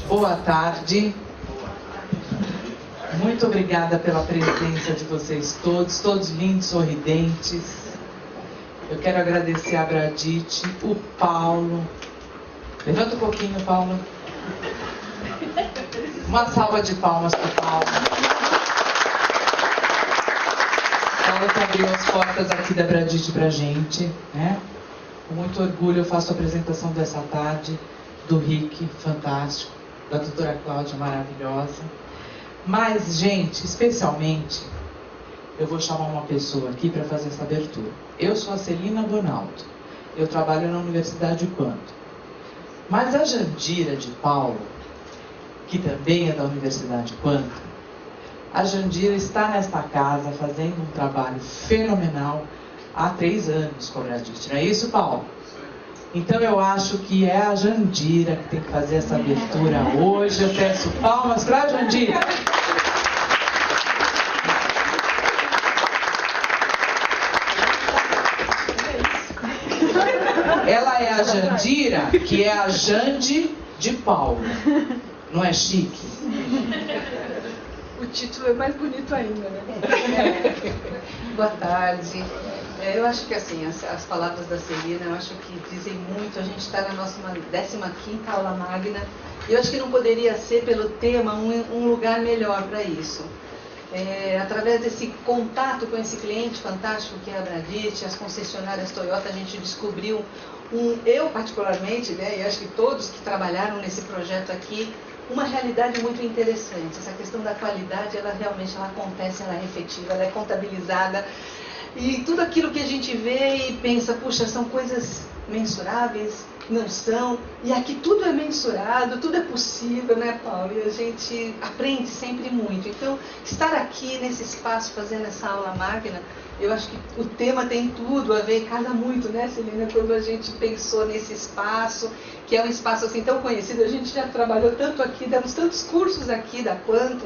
Boa tarde. Muito obrigada pela presença de vocês todos, todos lindos, sorridentes. Eu quero agradecer a Bradite, o Paulo. Levanta um pouquinho, Paulo. Uma salva de palmas para o Paulo. Paulo que abriu as portas aqui da Bradite para a gente, né? Com muito orgulho eu faço a apresentação dessa tarde do Rick, fantástico, da doutora Cláudia, maravilhosa. Mas, gente, especialmente, eu vou chamar uma pessoa aqui para fazer essa abertura. Eu sou a Celina Bonaldo, eu trabalho na Universidade Quanto. Mas a Jandira de Paulo, que também é da Universidade Quanto, a Jandira está nesta casa fazendo um trabalho fenomenal há 3 anos com a Bradite. Não é isso, Paulo? Então eu acho que é a Jandira que tem que fazer essa abertura hoje. Eu peço palmas para a Jandira. Ela é a Jandira, que é a Jande de Paulo. Não é chique? O título é mais bonito ainda, né? Boa tarde. Eu acho que assim, as palavras da Celina, eu acho que dizem muito. A gente está na nossa 15ª aula magna, e eu acho que não poderia ser, pelo tema, um lugar melhor para isso. Através desse contato com esse cliente fantástico que é a Bradite, as concessionárias Toyota, a gente descobriu, eu particularmente, né, e acho que todos que trabalharam nesse projeto aqui, uma realidade muito interessante. Essa questão da qualidade, ela realmente acontece, ela é efetiva, ela é contabilizada. E tudo aquilo que a gente vê e pensa, puxa, são coisas mensuráveis, não são. E aqui tudo é mensurado, tudo é possível, né, Paulo? E a gente aprende sempre muito. Então, estar aqui nesse espaço, fazendo essa aula magna, eu acho que o tema tem tudo a ver, casa muito, né, Celina, quando a gente pensou nesse espaço, que é um espaço assim tão conhecido. A gente já trabalhou tanto aqui, demos tantos cursos aqui da Quanto.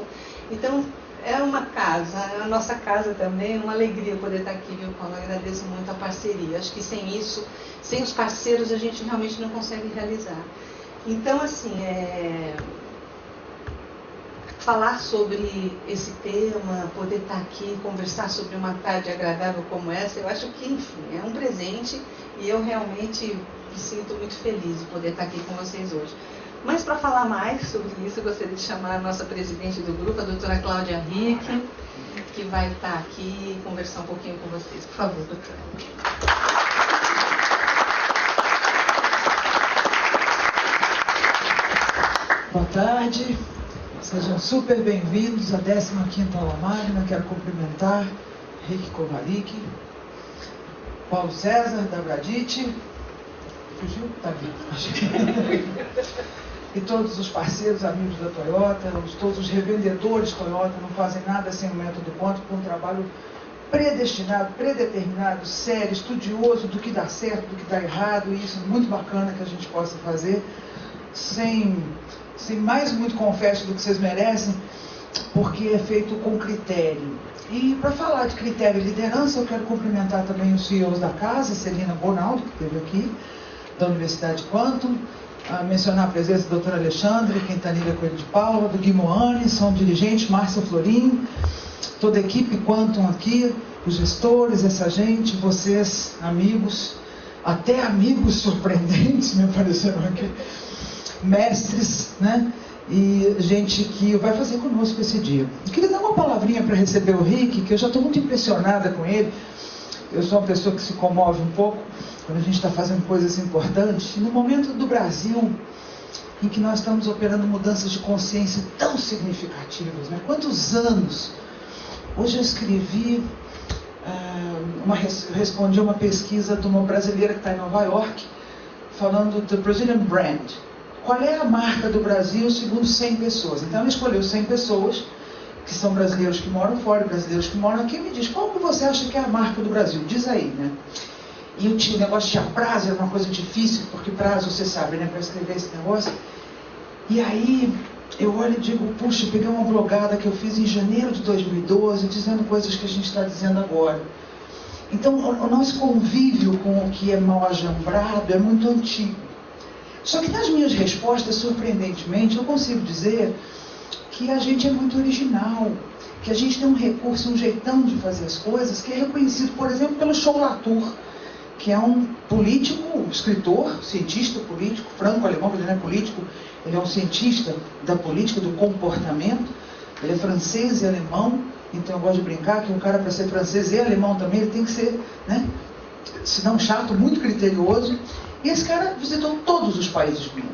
Então, é uma casa, é a nossa casa também, uma alegria poder estar aqui, viu, Paulo? Eu agradeço muito a parceria. Acho que sem isso, sem os parceiros, a gente realmente não consegue realizar. Então, assim, falar sobre esse tema, poder estar aqui, conversar sobre uma tarde agradável como essa, eu acho que, enfim, é um presente, e eu realmente me sinto muito feliz de poder estar aqui com vocês hoje. Mas para falar mais sobre isso, eu gostaria de chamar a nossa presidente do grupo, a doutora Cláudia Rick, que vai estar aqui e conversar um pouquinho com vocês. Por favor, doutora. Boa tarde, sejam super bem-vindos à 15ª aula magna. Quero cumprimentar Rick Kovalik, Paulo César, da Bradite, fugiu? Tá aqui. E todos os parceiros, amigos da Toyota, todos os revendedores Toyota, não fazem nada sem o método Quanto, com um trabalho predestinado, predeterminado, sério, estudioso do que dá certo, do que dá errado, e isso é muito bacana que a gente possa fazer, sem mais muito confesso do que vocês merecem, porque é feito com critério. E para falar de critério e liderança, eu quero cumprimentar também os CEOs da casa, Celina Bonaldo, que esteve aqui, da Universidade Quantum, mencionar a presença do Dr. Alexandre, Quintanilha Coelho de Paula, do Gui Moani, são dirigentes, Márcia Florim, toda a equipe Quantum aqui, os gestores, essa gente, vocês, amigos, até amigos surpreendentes me apareceram aqui, mestres, né? E gente que vai fazer conosco esse dia. Eu queria dar uma palavrinha para receber o Rick, que eu já estou muito impressionada com ele. Eu sou uma pessoa que se comove um pouco quando a gente está fazendo coisas importantes. E no momento do Brasil, em que nós estamos operando mudanças de consciência tão significativas, né? Quantos anos? Hoje eu escrevi, respondi a uma pesquisa de uma brasileira que está em Nova York, falando do Brazilian Brand. Qual é a marca do Brasil segundo 100 pessoas? Então ela escolheu 100 pessoas, que são brasileiros que moram fora, brasileiros que moram aqui, e me diz, qual que você acha que é a marca do Brasil? Diz aí, né? E eu tinha o negócio, tinha prazo, era uma coisa difícil, porque prazo, você sabe, né, para escrever esse negócio. E aí eu olho e digo, puxa, eu peguei uma blogada que eu fiz em janeiro de 2012, dizendo coisas que a gente está dizendo agora. Então, o nosso convívio com o que é mal ajambrado é muito antigo. Só que nas minhas respostas, surpreendentemente, eu consigo dizer que a gente é muito original, que a gente tem um recurso, um jeitão de fazer as coisas, que é reconhecido, por exemplo, pelo Chow Latour, que é um político, escritor, cientista político, franco-alemão, porque ele não é político, ele é um cientista da política, do comportamento, ele é francês e alemão, então eu gosto de brincar que um cara, para ser francês e alemão também, ele tem que ser, né, se não chato, muito criterioso. E esse cara visitou todos os países do mundo.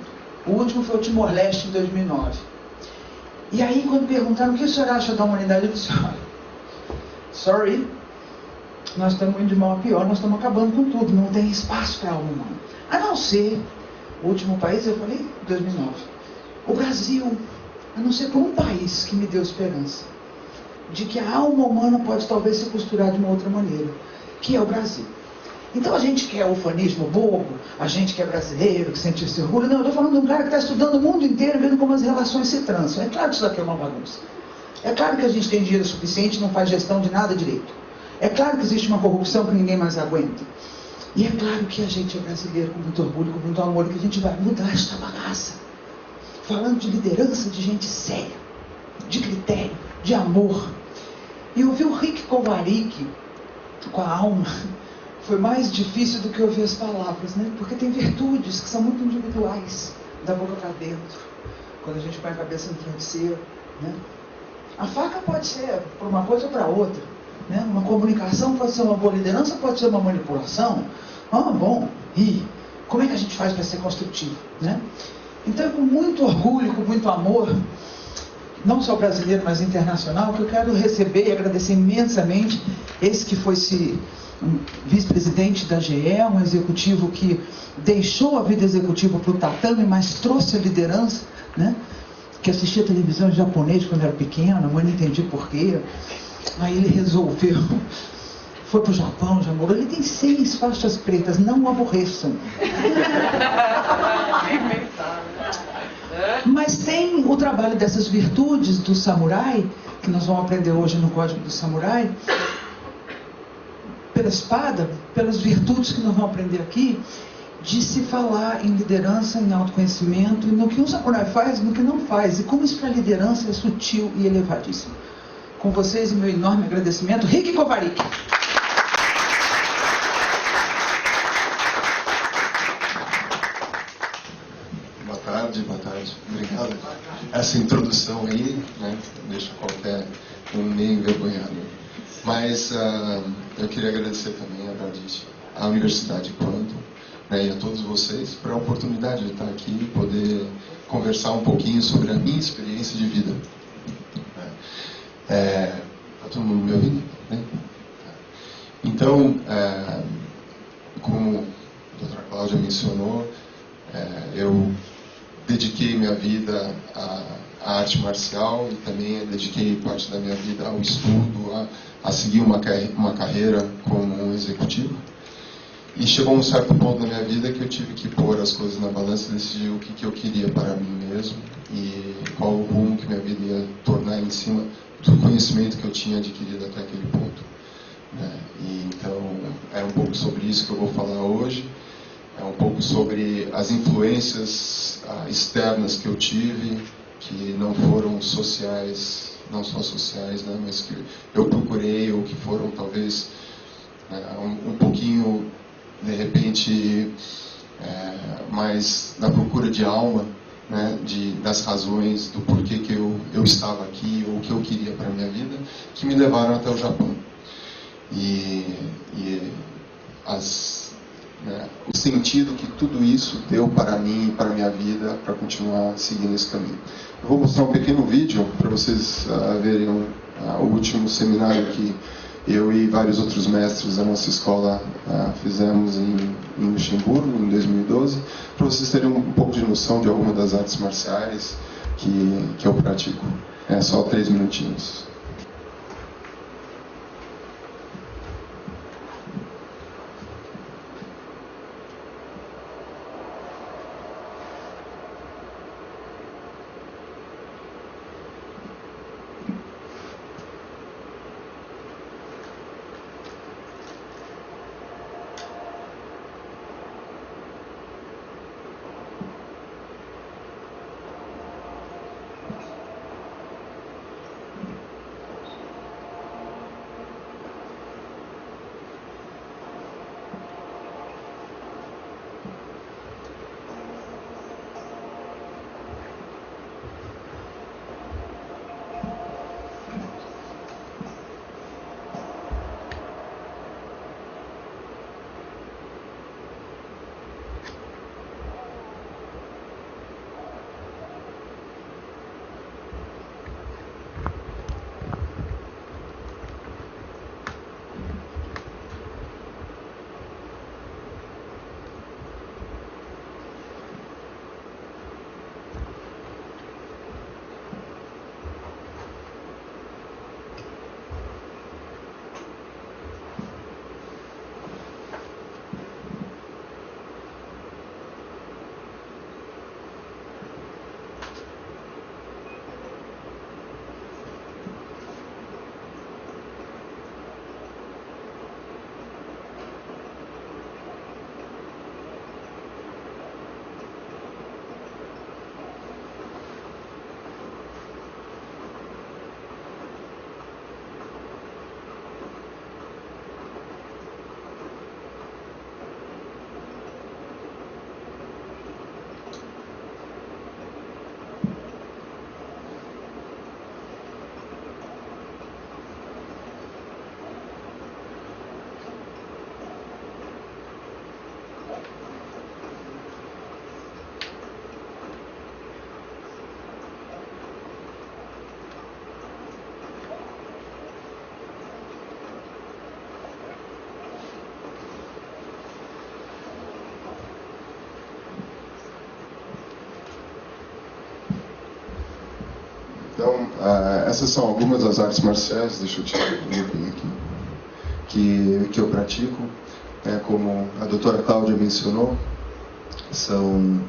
O último foi o Timor-Leste, em 2009. E aí, quando perguntaram o que o senhor acha da humanidade, eu disse, olha, sorry, nós estamos indo de mal a pior, nós estamos acabando com tudo, não tem espaço para a alma humana. A não ser, o último país, eu falei, 2009, o Brasil, a não ser por um país que me deu esperança, de que a alma humana pode talvez se costurar de uma outra maneira, que é o Brasil. Então a gente quer ufanismo bobo, a gente que é brasileiro, que sente esse orgulho. Não, eu estou falando de um cara que está estudando o mundo inteiro, vendo como as relações se trançam. É claro que isso aqui é uma bagunça. É claro que a gente tem dinheiro suficiente e não faz gestão de nada direito. É claro que existe uma corrupção que ninguém mais aguenta. E é claro que a gente é brasileiro com muito orgulho, com muito amor, e que a gente vai mudar esta bagaça. Falando de liderança, de gente séria, de critério, de amor. E ouvir o Rick Kovarik com a alma foi mais difícil do que ouvir as palavras, né? Porque tem virtudes que são muito individuais, da boca para dentro, quando a gente põe a cabeça no travesseiro, né? A faca pode ser para uma coisa ou para outra, né? Uma comunicação pode ser uma boa liderança, pode ser uma manipulação. Bom, e como é que a gente faz para ser construtivo, né? Então, com muito orgulho, com muito amor, não só brasileiro, mas internacional, que eu quero receber e agradecer imensamente esse que foi um vice-presidente da GE, um executivo que deixou a vida executiva para o tatame, mas trouxe a liderança, né? Que assistia televisão em japonês quando era pequeno, a mãe não entendia porquê. Aí ele resolveu, foi para o Japão, já morou. Ele tem 6 faixas pretas, não o aborreçam. Mas tem o trabalho dessas virtudes do samurai, que nós vamos aprender hoje no Código do Samurai, pela espada, pelas virtudes que nós vamos aprender aqui, de se falar em liderança, em autoconhecimento, e no que um samurai faz e no que não faz, e como isso para a liderança é sutil e elevadíssimo. Com vocês, meu enorme agradecimento, Rick Kovarik. Boa tarde, obrigado. Essa introdução aí, né, deixa qualquer um meio envergonhado. Mas eu queria agradecer também a Bradit, à Universidade Quantum, né, e a todos vocês por a oportunidade de estar aqui e poder conversar um pouquinho sobre a minha experiência de vida. Está todo mundo me ouvindo? Né? Então, como a doutora Cláudia mencionou, eu dediquei minha vida à arte marcial e também dediquei parte da minha vida ao estudo, a seguir uma carreira como um executivo. E chegou um certo ponto na minha vida que eu tive que pôr as coisas na balança e decidir o que eu queria para mim mesmo e qual o rumo que minha vida ia tornar em cima do conhecimento que eu tinha adquirido até aquele ponto. E então, é um pouco sobre isso que eu vou falar hoje. É um pouco sobre as influências externas que eu tive, que não foram sociais, não só sociais, né, mas que eu procurei, ou que foram talvez um pouquinho, de repente, mais da procura de alma, né, das razões do porquê que eu estava aqui, ou o que eu queria para a minha vida, que me levaram até o Japão. O sentido que tudo isso deu para mim e para a minha vida, para continuar seguindo esse caminho. Eu vou mostrar um pequeno vídeo para vocês verem o último seminário que eu e vários outros mestres da nossa escola fizemos em Luxemburgo, em 2012, para vocês terem um pouco de noção de alguma das artes marciais que eu pratico. É só 3 minutinhos. . 「Então, essas são algumas das artes marciais, deixa eu tirar um pouquinho aqui, que eu pratico. Como a doutora Cláudia mencionou, são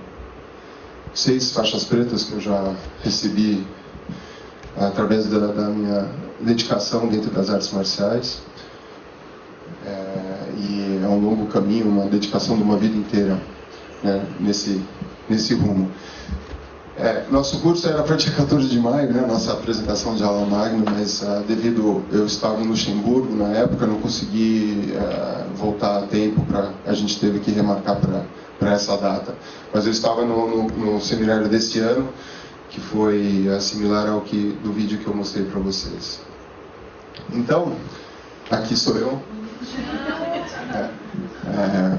6 faixas pretas que eu já recebi através da minha dedicação dentro das artes marciais. E é um longo caminho, uma dedicação de uma vida inteira, né, nesse rumo. Nosso curso era para dia 14 de maio, né, nossa apresentação de aula magna, mas devido eu estava em Luxemburgo na época, não consegui voltar a tempo, a gente teve que remarcar para essa data. Mas eu estava no seminário desse ano, que foi similar ao do vídeo que eu mostrei para vocês. Então, aqui sou eu,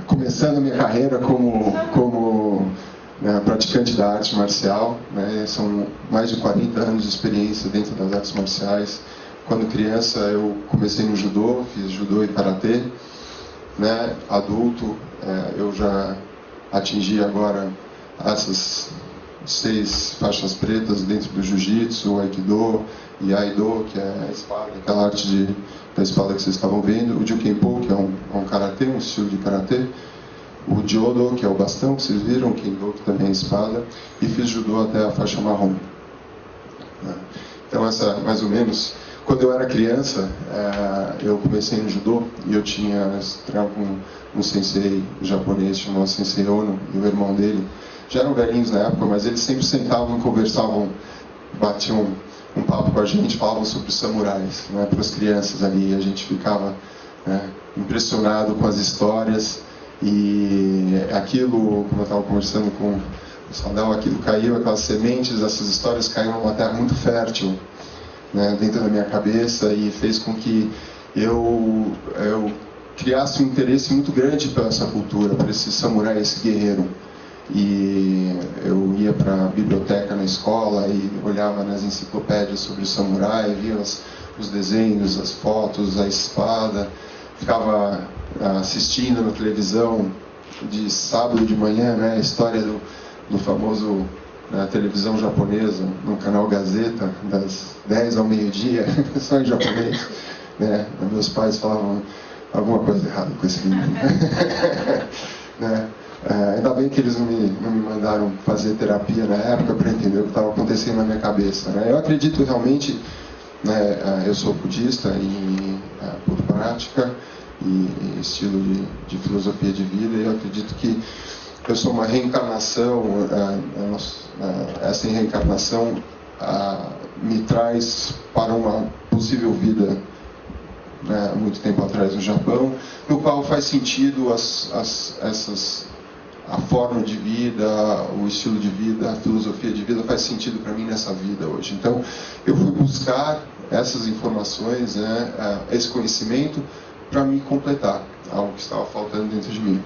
começando a minha carreira como praticante da arte marcial, né? São mais de 40 anos de experiência dentro das artes marciais. Quando criança eu comecei no judô, fiz judô e karatê, né? Adulto, eu já atingi agora essas 6 faixas pretas dentro do jiu-jitsu, o aikido e aido, que é a espada, aquela arte da espada que vocês estavam vendo, o jukenpo, que é um karatê, um estilo de karatê, o Jodo, que é o bastão que vocês viram, o Kendo, que também é a espada, e fiz judô até a faixa marrom. Então, essa, mais ou menos, quando eu era criança, eu comecei no judô e eu treinava com um sensei japonês chamado Sensei Ono e o irmão dele. Já eram velhinhos na época, mas eles sempre sentavam, conversavam, batiam um papo com a gente, falavam sobre os samurais, né, para as crianças ali. A gente ficava impressionado com as histórias. E aquilo, como eu estava conversando com o Saldão, aquilo caiu, aquelas sementes, essas histórias caíram numa terra muito fértil, né, dentro da minha cabeça, e fez com que eu criasse um interesse muito grande pela essa cultura, por esse samurai, esse guerreiro. E eu ia para a biblioteca na escola e olhava nas enciclopédias sobre o samurai, via os desenhos, as fotos, a espada, ficava assistindo na televisão de sábado de manhã, né, a história do famoso televisão japonesa, no canal Gazeta, das 10 ao meio-dia, só em japonês, né. Meus pais falavam alguma coisa errada com esse livro. Né. Ainda bem que eles não me mandaram fazer terapia na época para entender o que estava acontecendo na minha cabeça, né. Eu acredito realmente, né, eu sou budista e por prática e estilo de filosofia de vida, e eu acredito que eu sou uma reencarnação. Essa reencarnação me traz para uma possível vida, né, muito tempo atrás no Japão, no qual faz sentido a forma de vida, o estilo de vida, a filosofia de vida faz sentido para mim nessa vida hoje. Então eu fui buscar essas informações, né, esse conhecimento, para me completar algo que estava faltando dentro de mim.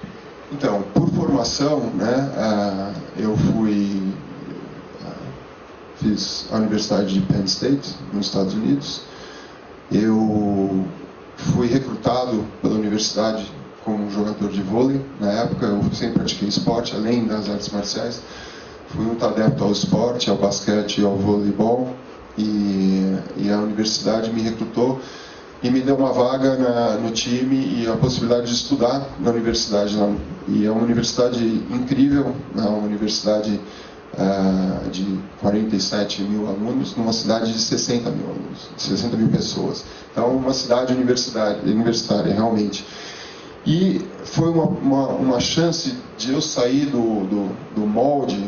Então, por formação, né, eu fiz a Universidade de Penn State, nos Estados Unidos. Eu fui recrutado pela universidade como jogador de vôlei. Na época, eu sempre pratiquei esporte, além das artes marciais. Fui muito adepto ao esporte, ao basquete e ao voleibol. E a universidade me recrutou e me deu uma vaga no time e a possibilidade de estudar na universidade. E é uma universidade incrível, é uma universidade de 47 mil alunos, numa cidade de 60 mil alunos, 60 mil pessoas. Então, uma cidade universitária, realmente. E foi uma chance de eu sair do molde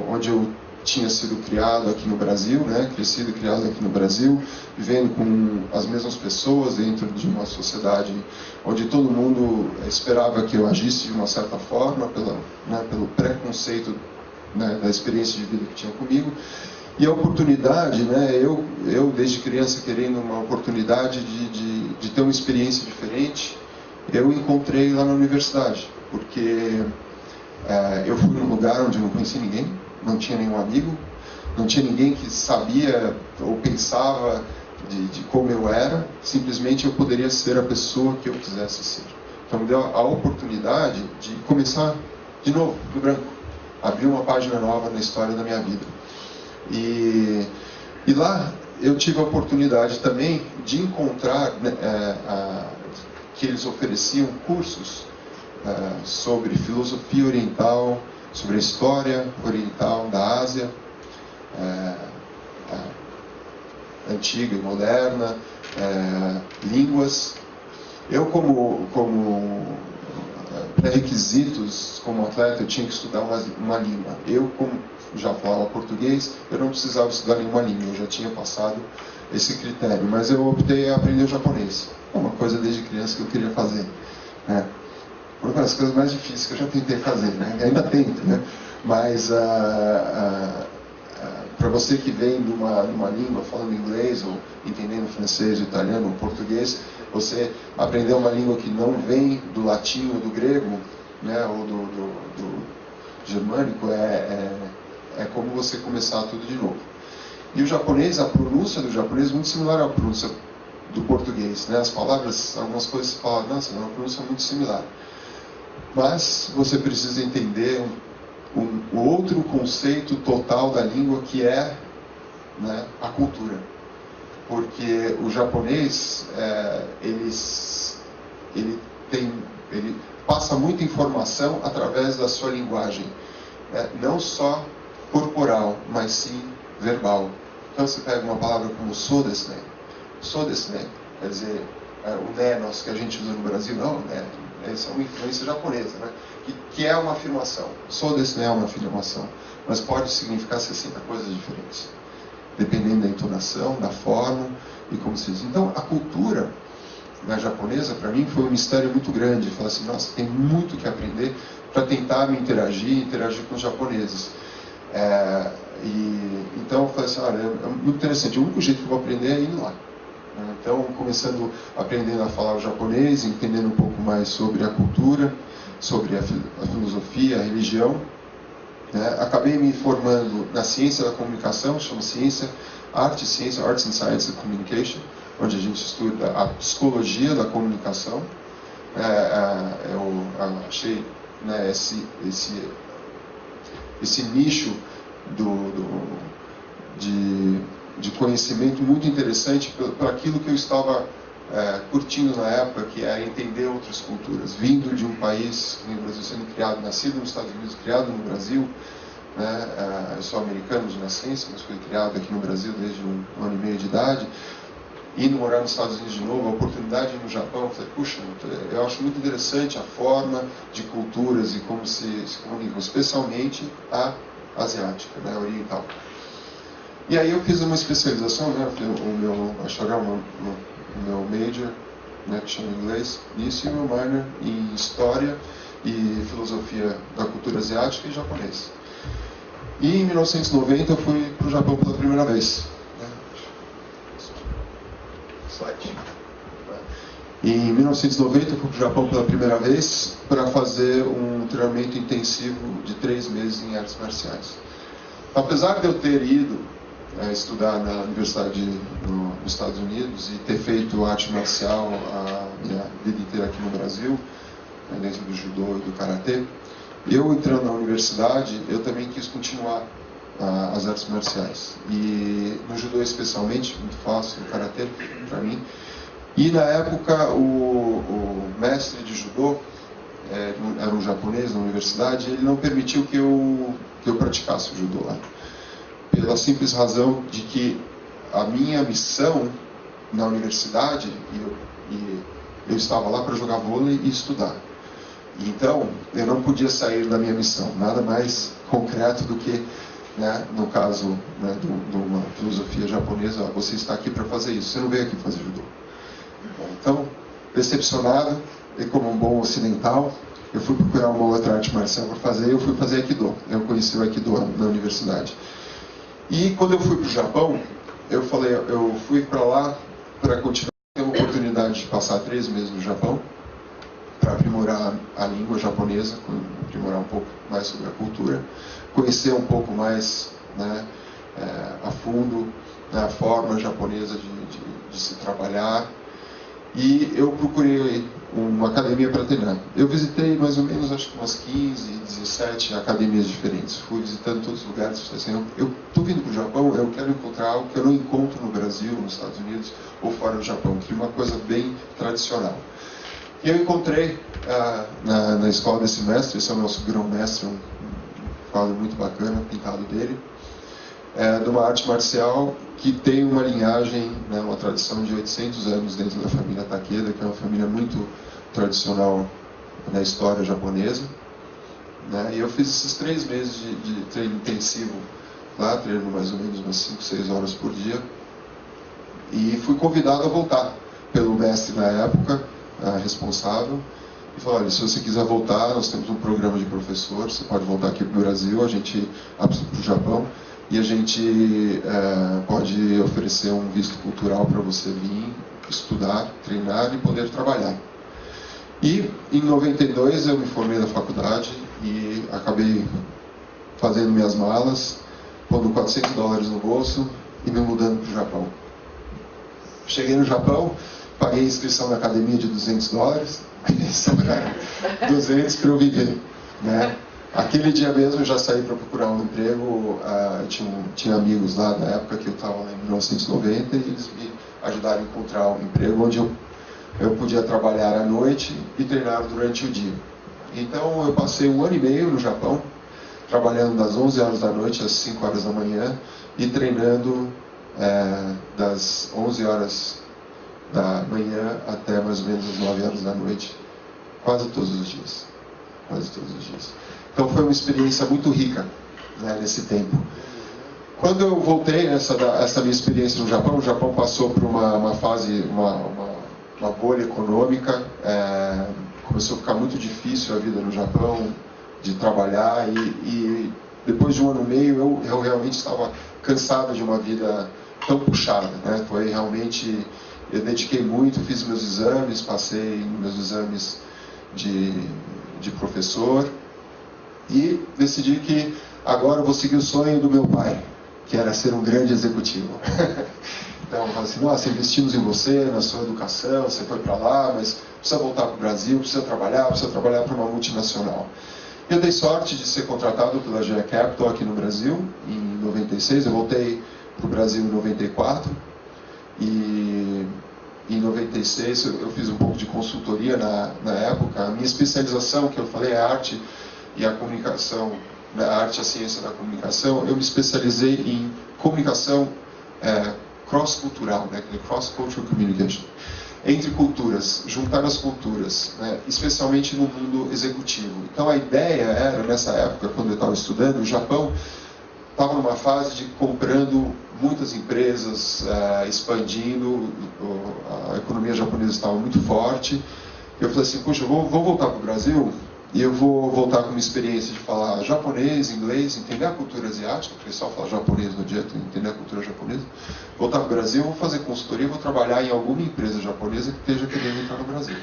onde eu tinha sido criado aqui no Brasil, né, crescido e criado aqui no Brasil, vivendo com as mesmas pessoas dentro de uma sociedade onde todo mundo esperava que eu agisse de uma certa forma, pelo preconceito, né, da experiência de vida que tinha comigo. E a oportunidade, né, eu desde criança querendo uma oportunidade de ter uma experiência diferente, eu encontrei lá na universidade, porque eu fui num lugar onde eu não conhecia ninguém, não tinha nenhum amigo, não tinha ninguém que sabia ou pensava de como eu era, simplesmente eu poderia ser a pessoa que eu quisesse ser. Então me deu a oportunidade de começar de novo, do branco, abrir uma página nova na história da minha vida. E lá eu tive a oportunidade também de encontrar que eles ofereciam cursos sobre filosofia oriental, sobre a história oriental da Ásia, antiga e moderna, línguas. Eu, como pré-requisitos, como atleta, eu tinha que estudar uma língua. Eu, como já falava português, eu não precisava estudar nenhuma língua, eu já tinha passado esse critério, mas eu optei a aprender o japonês. É uma coisa desde criança que eu queria fazer. Foi uma das coisas mais difíceis que eu já tentei fazer, né? Ainda tento, né? Mas para você que vem de uma língua falando inglês, ou entendendo francês, italiano, ou português, você aprender uma língua que não vem do latim ou do grego, né, ou do germânico, é como você começar tudo de novo. E o japonês, a pronúncia do japonês é muito similar à pronúncia do português, né? As palavras, algumas coisas se falam, nossa, é uma pronúncia muito similar. Mas você precisa entender o outro conceito total da língua, que é, né, a cultura. Porque o japonês, ele passa muita informação através da sua linguagem, né? Não só corporal, mas sim verbal. Então você pega uma palavra como so desu ne, quer dizer, o né nosso que a gente usa no Brasil, não, né? Essa é uma influência japonesa, né? Que é uma afirmação. So desu ne é uma afirmação, mas pode significar 60 coisas diferentes, dependendo da entonação, da forma e como se diz. Então, a cultura, né, japonesa, para mim, foi um mistério muito grande. Eu falei assim, nossa, tem muito que aprender para tentar me interagir com os japoneses. Então, eu falei assim, olha, é muito interessante. O único jeito que eu vou aprender é indo lá. Então, aprendendo a falar o japonês, entendendo um pouco mais sobre a cultura, sobre a filosofia, a religião. Acabei me formando na ciência da comunicação, chama Arts and Science of Communication, onde a gente estuda a psicologia da comunicação. Eu achei, né, esse nicho de conhecimento muito interessante para aquilo que eu estava curtindo na época, que é entender outras culturas. Vindo de um país, no Brasil, sendo criado, nascido nos Estados Unidos, criado no Brasil, né? Eu sou americano de nascença, mas fui criado aqui no Brasil desde um ano e meio de idade. Indo morar nos Estados Unidos de novo, a oportunidade de ir no Japão, eu falei, puxa, eu acho muito interessante a forma de culturas e como se comunicam, especialmente a asiática, né, a oriental. E aí eu fiz uma especialização, né, acho que o meu major, né, que chama em inglês, nisso, e o meu minor em História e Filosofia da Cultura Asiática e Japonês. E em 1990 eu fui para o Japão pela primeira vez. E em 1990 eu fui para o Japão pela primeira vez para fazer um treinamento intensivo de 3 meses em artes marciais. Apesar de eu ter ido estudar na universidade nos Estados Unidos e ter feito arte marcial a minha vida inteira aqui no Brasil, dentro do judô e do karatê, eu entrando na universidade, eu também quis continuar as artes marciais. E no judô especialmente, muito fácil, no karatê, para mim. E na época, o mestre de judô, era um japonês na universidade, ele não permitiu que eu praticasse o judô lá. Pela simples razão de que a minha missão na universidade, eu estava lá para jogar vôlei e estudar. Então, eu não podia sair da minha missão. Nada mais concreto do que, né, no caso, né, de uma filosofia japonesa, você está aqui para fazer isso, você não veio aqui fazer judô. Então, decepcionado, e como um bom ocidental, eu fui procurar uma outra arte marcial para fazer, eu fui fazer Aikido. Eu conheci o Aikido na universidade. E quando eu fui para o Japão, eu fui para lá para continuar, ter uma oportunidade de passar 3 meses no Japão, para aprimorar a língua japonesa, aprimorar um pouco mais sobre a cultura, conhecer um pouco mais, né, a fundo, né, a forma japonesa de se trabalhar. E eu procurei uma academia para treinar. Eu visitei mais ou menos, acho que umas 15, 17 academias diferentes. Fui visitando todos os lugares. Falei assim, eu estou vindo para o Japão, eu quero encontrar algo que eu não encontro no Brasil, nos Estados Unidos ou fora do Japão. Queria uma coisa bem tradicional. E eu encontrei na escola desse mestre, esse é o nosso grão-mestre, um quadro muito bacana, pintado dele, de uma arte marcial que tem uma linhagem, né, uma tradição de 800 anos dentro da família Takeda, que é uma família muito tradicional na história japonesa. Né, e eu fiz esses 3 meses de treino intensivo lá, treino mais ou menos umas 5, 6 horas por dia, e fui convidado a voltar pelo mestre na época, responsável, e falou, olha, se você quiser voltar, nós temos um programa de professor, você pode voltar aqui para o Brasil, a gente para o Japão, e a gente pode oferecer um visto cultural para você vir estudar, treinar e poder trabalhar. E em 92 eu me formei da faculdade e acabei fazendo minhas malas, pondo $400 no bolso e me mudando para o Japão. Cheguei no Japão, paguei a inscrição na academia de $200, e sobraram 200 para eu viver, né? Aquele dia mesmo eu já saí para procurar um emprego, tinha amigos lá na época que eu estava lá em 1990 e eles me ajudaram a encontrar um emprego onde eu podia trabalhar à noite e treinar durante o dia. Então eu passei 1 ano e meio no Japão, trabalhando das 11 horas da noite às 5 horas da manhã e treinando das 11 horas da manhã até mais ou menos as 9 horas da noite, quase todos os dias. Quase todos os dias. Então foi uma experiência muito rica, né, nesse tempo. Quando eu voltei, essa minha experiência no Japão, o Japão passou por uma fase, uma bolha econômica, começou a ficar muito difícil a vida no Japão, de trabalhar, e depois de 1 ano e meio eu realmente estava cansado de uma vida tão puxada, né? Foi realmente, eu dediquei muito, fiz meus exames, passei meus exames de professor e decidi que agora eu vou seguir o sonho do meu pai, que era ser um grande executivo. Então eu falei assim, nossa, investimos em você, na sua educação, você foi para lá, mas precisa voltar para o Brasil, precisa trabalhar para uma multinacional. Eu dei sorte de ser contratado pela GE Capital aqui no Brasil, em 96, eu voltei para o Brasil em 94, e em 96 eu fiz um pouco de consultoria na época. A minha especialização, que eu falei, é a arte e a comunicação, a arte e a ciência da comunicação. Eu me especializei em comunicação cross-cultural, né, cross-cultural communication, entre culturas, juntar as culturas, né, especialmente no mundo executivo. Então a ideia era, nessa época, quando eu estava estudando, o Japão estava numa fase de comprando muitas empresas, expandindo, a economia japonesa estava muito forte. Eu falei assim, poxa, eu vou voltar para o Brasil e eu vou voltar com uma experiência de falar japonês, inglês, entender a cultura asiática, porque só falar japonês não adianta, entender a cultura japonesa. Voltar para o Brasil, vou fazer consultoria, vou trabalhar em alguma empresa japonesa que esteja querendo entrar no Brasil.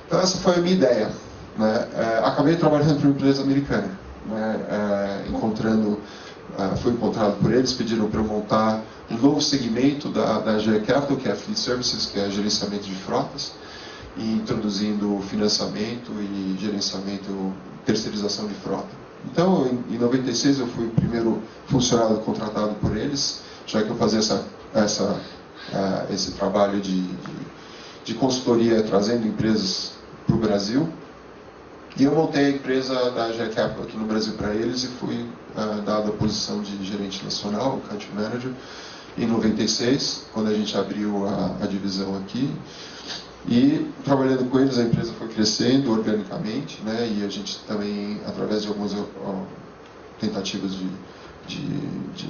Então essa foi a minha ideia, né? Acabei trabalhando para uma empresa americana, né? Fui encontrado por eles, pediram para eu montar um novo segmento da GE Capital, que é a Fleet Services, que é gerenciamento de frotas, e introduzindo financiamento e gerenciamento, terceirização de frota. Então, em 96, eu fui o primeiro funcionário contratado por eles, já que eu fazia esse trabalho de consultoria, trazendo empresas para o Brasil. E eu montei a empresa da GE Capital aqui no Brasil para eles e fui dado a posição de gerente nacional, country manager, em 96, quando a gente abriu a divisão aqui. E trabalhando com eles, a empresa foi crescendo organicamente, né? E a gente também, através de algumas tentativas de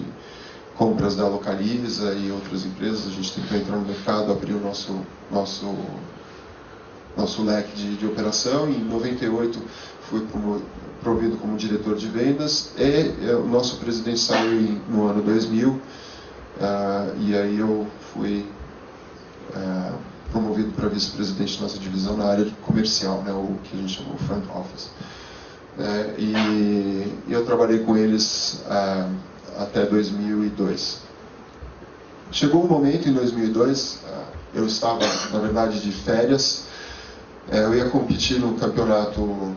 compras da Localiza e outras empresas, a gente tentou entrar no mercado, abrir o nosso leque de operação. E em 98 fui promovido como diretor de vendas e o nosso presidente saiu no ano 2000, e aí eu fui promovido para vice-presidente da nossa divisão na área comercial, né, o que a gente chama de front office. né, e eu trabalhei com eles até 2002. Chegou um momento em 2002, eu estava, na verdade, de férias, eu ia competir no campeonato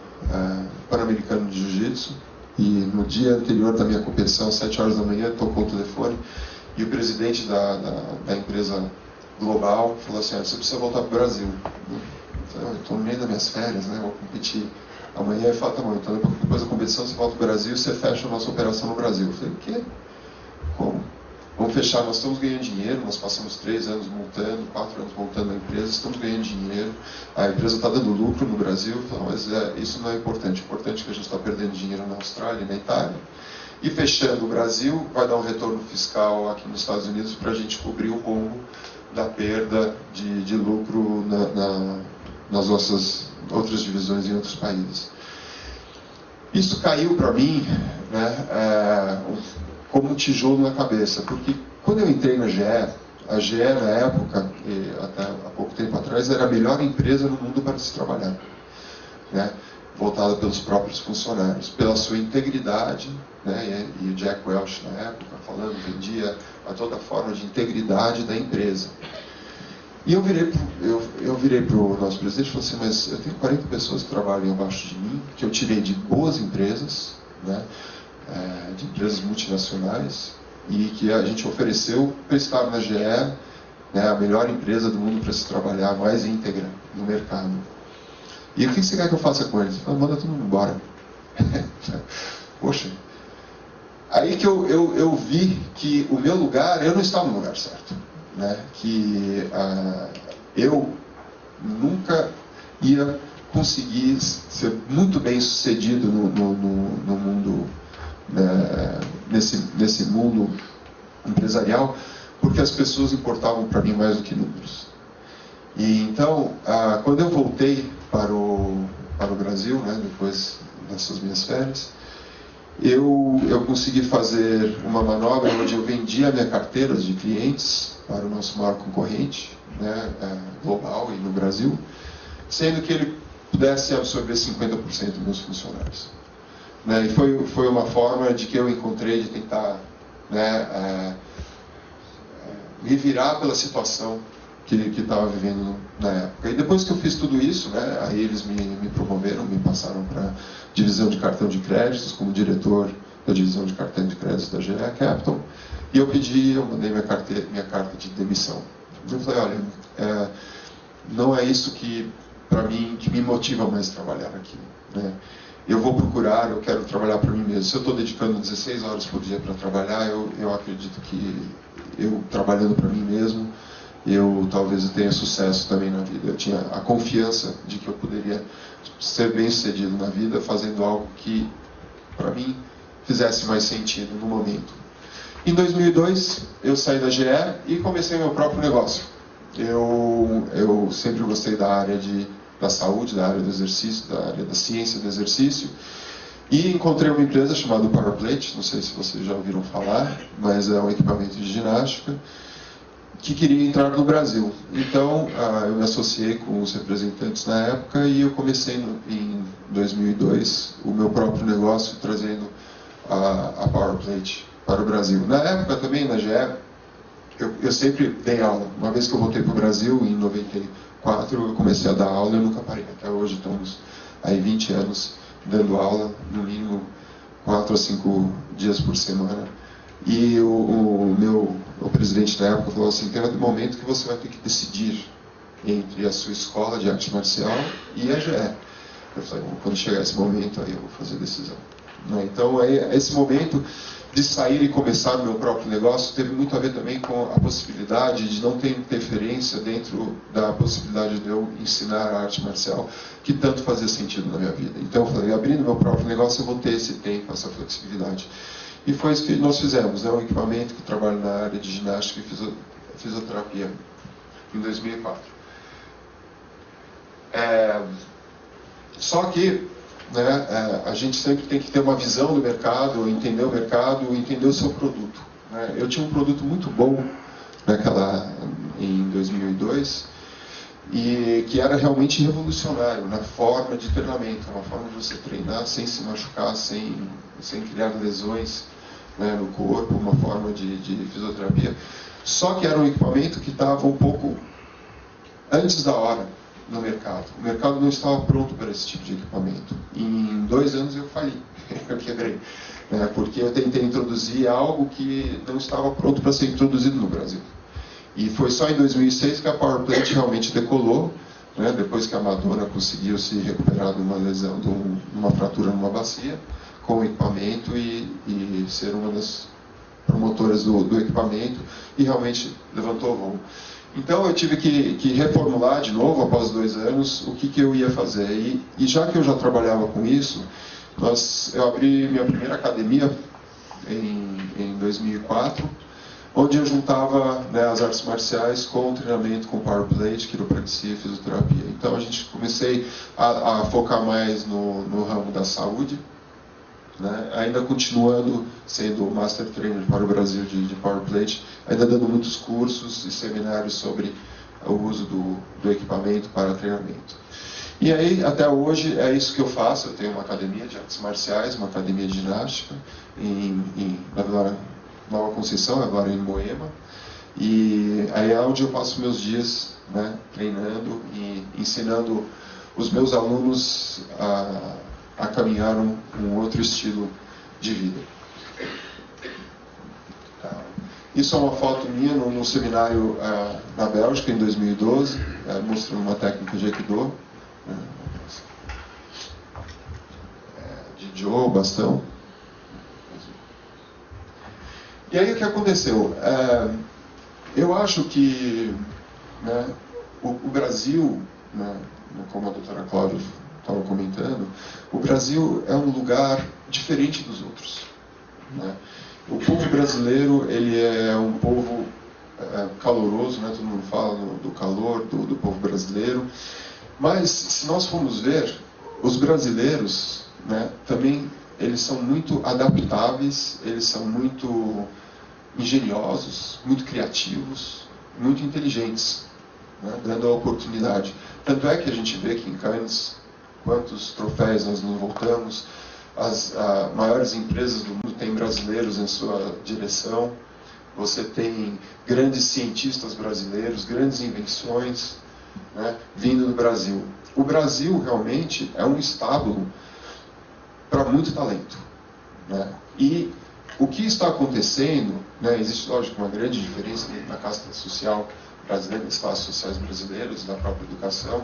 pan-americano de jiu-jitsu, e no dia anterior da minha competição, às 7 horas da manhã, tocou o telefone, e o presidente da empresa global falou assim: você precisa voltar para o Brasil. Eu falei: eu estou no meio das minhas férias, né? Vou competir amanhã. Ele falou: tá bom, então depois da competição você volta para o Brasil e você fecha a nossa operação no Brasil. Eu falei: o quê? Como? Vamos fechar, nós estamos ganhando dinheiro, nós passamos 3 anos montando, 4 anos montando a empresa, estamos ganhando dinheiro, a empresa está dando lucro no Brasil. Eu falei: mas isso não é importante, o importante é que a gente está perdendo dinheiro na Austrália e na Itália, e fechando o Brasil vai dar um retorno fiscal aqui nos Estados Unidos para a gente cobrir o rombo da perda de lucro nas nossas outras divisões em outros países. Isso caiu para mim, né, como um tijolo na cabeça, porque quando eu entrei na GE, a GE na época, e até há pouco tempo atrás, era a melhor empresa no mundo para se trabalhar, né, voltada pelos próprios funcionários, pela sua integridade, né, e o Jack Welch na época falando, vendia a toda forma de integridade da empresa. E eu virei para o nosso presidente e falei assim: mas eu tenho 40 pessoas que trabalham abaixo de mim, que eu tirei de boas empresas, né, de empresas multinacionais, e que a gente ofereceu para estar na GE, né, a melhor empresa do mundo para se trabalhar, mais íntegra no mercado. E o que você quer que eu faça com eles? Ah, manda todo mundo embora. Poxa. Aí que eu vi que o meu lugar, eu não estava no lugar certo, né? Que eu nunca ia conseguir ser muito bem sucedido no mundo, nesse mundo empresarial, porque as pessoas importavam para mim mais do que números. E então, quando eu voltei para o Brasil, né, depois dessas minhas férias, eu consegui fazer uma manobra onde eu vendi a minha carteira de clientes para o nosso maior concorrente, né, global e no Brasil, sendo que ele pudesse absorver 50% dos meus funcionários. Né, e foi uma forma de que eu encontrei de tentar, né, me virar pela situação que estava vivendo na época. E depois que eu fiz tudo isso, né, aí eles me promoveram, me passaram para a divisão de cartão de créditos, como diretor da divisão de cartão de créditos da GE Capital, e eu mandei minha carta de demissão. Eu falei: olha, não é isso que, para mim, que me motiva mais trabalhar aqui, né? Eu vou procurar, eu quero trabalhar para mim mesmo. Se eu estou dedicando 16 horas por dia para trabalhar, eu acredito que eu, trabalhando para mim mesmo, talvez tenha sucesso também na vida. Eu tinha a confiança de que eu poderia ser bem sucedido na vida, fazendo algo que, para mim, fizesse mais sentido no momento. Em 2002, eu saí da GE e comecei meu próprio negócio. Eu sempre gostei da área da saúde, da área do exercício, da área da ciência do exercício, e encontrei uma empresa chamada Powerplate, não sei se vocês já ouviram falar, mas é um equipamento de ginástica, que queria entrar no Brasil. Então, eu me associei com os representantes na época e eu comecei em 2002 o meu próprio negócio, trazendo a Powerplate para o Brasil. Na época também, na GE, eu sempre dei aula. Uma vez que eu voltei para o Brasil, em 94, eu comecei a dar aula e eu nunca parei. Até hoje estamos aí 20 anos dando aula, no mínimo 4 a 5 dias por semana. E o presidente na época falou assim: tem um momento que você vai ter que decidir entre a sua escola de arte marcial e a GE. Eu falei: bom, quando chegar esse momento, aí eu vou fazer a decisão. Então, esse momento de sair e começar o meu próprio negócio teve muito a ver também com a possibilidade de não ter interferência dentro da possibilidade de eu ensinar a arte marcial, que tanto fazia sentido na minha vida. Então eu falei: abrindo meu próprio negócio, eu vou ter esse tempo, essa flexibilidade. E foi isso que nós fizemos, né? Um equipamento que trabalha na área de ginástica e fisioterapia, em 2004. Só que, né, a gente sempre tem que ter uma visão do mercado, entender o seu produto, né? Eu tinha um produto muito bom em 2002, e que era realmente revolucionário na forma de treinamento, uma forma de você treinar sem se machucar, sem criar lesões, né, no corpo, uma forma de fisioterapia. Só que era um equipamento que estava um pouco antes da hora no mercado. O mercado não estava pronto para esse tipo de equipamento. Em 2 anos eu fali, eu quebrei, né, porque eu tentei introduzir algo que não estava pronto para ser introduzido no Brasil. E foi só em 2006 que a PowerPlate realmente decolou, né, depois que a Madonna conseguiu se recuperar de uma lesão, de uma fratura numa bacia, com o equipamento e ser uma das promotoras do equipamento, e realmente levantou o voo. Então eu tive que reformular de novo, após 2 anos, o que eu ia fazer. E já que eu já trabalhava com isso, eu abri minha primeira academia em 2004, onde eu juntava, né, as artes marciais com o treinamento com PowerPlate, quiropraxia e fisioterapia. Então comecei a focar mais no ramo da saúde, né, ainda continuando sendo Master Trainer para o Brasil de PowerPlate, ainda dando muitos cursos e seminários sobre o uso do equipamento para treinamento. E aí, até hoje, é isso que eu faço. Eu tenho uma academia de artes marciais, uma academia de ginástica, na Vila Nova Conceição, agora em Moema. E aí é onde eu passo meus dias, né, treinando e ensinando os meus alunos a caminhar um outro estilo de vida. Isso é uma foto minha num seminário na Bélgica, em 2012, mostrando uma técnica de Aikido, de Jo, bastão. E aí o que aconteceu? Eu acho que, né, o Brasil, né, como a doutora Cláudia estava comentando, o Brasil é um lugar diferente dos outros, né? O povo brasileiro, ele é um povo caloroso, né? Todo mundo fala do calor do povo brasileiro, mas se nós formos ver, os brasileiros, né, também eles são muito adaptáveis, eles são muito engenhosos, muito criativos, muito inteligentes, né, dando a oportunidade. Tanto é que a gente vê que em Cannes, quantos troféus nós não voltamos, as maiores empresas do mundo têm brasileiros em sua direção, você tem grandes cientistas brasileiros, grandes invenções, né, vindo do Brasil. O Brasil realmente é um estábulo para muito talento, né? E o que está acontecendo, né, existe, lógico, uma grande diferença na casta social brasileira, nas classes sociais brasileiras, da própria educação.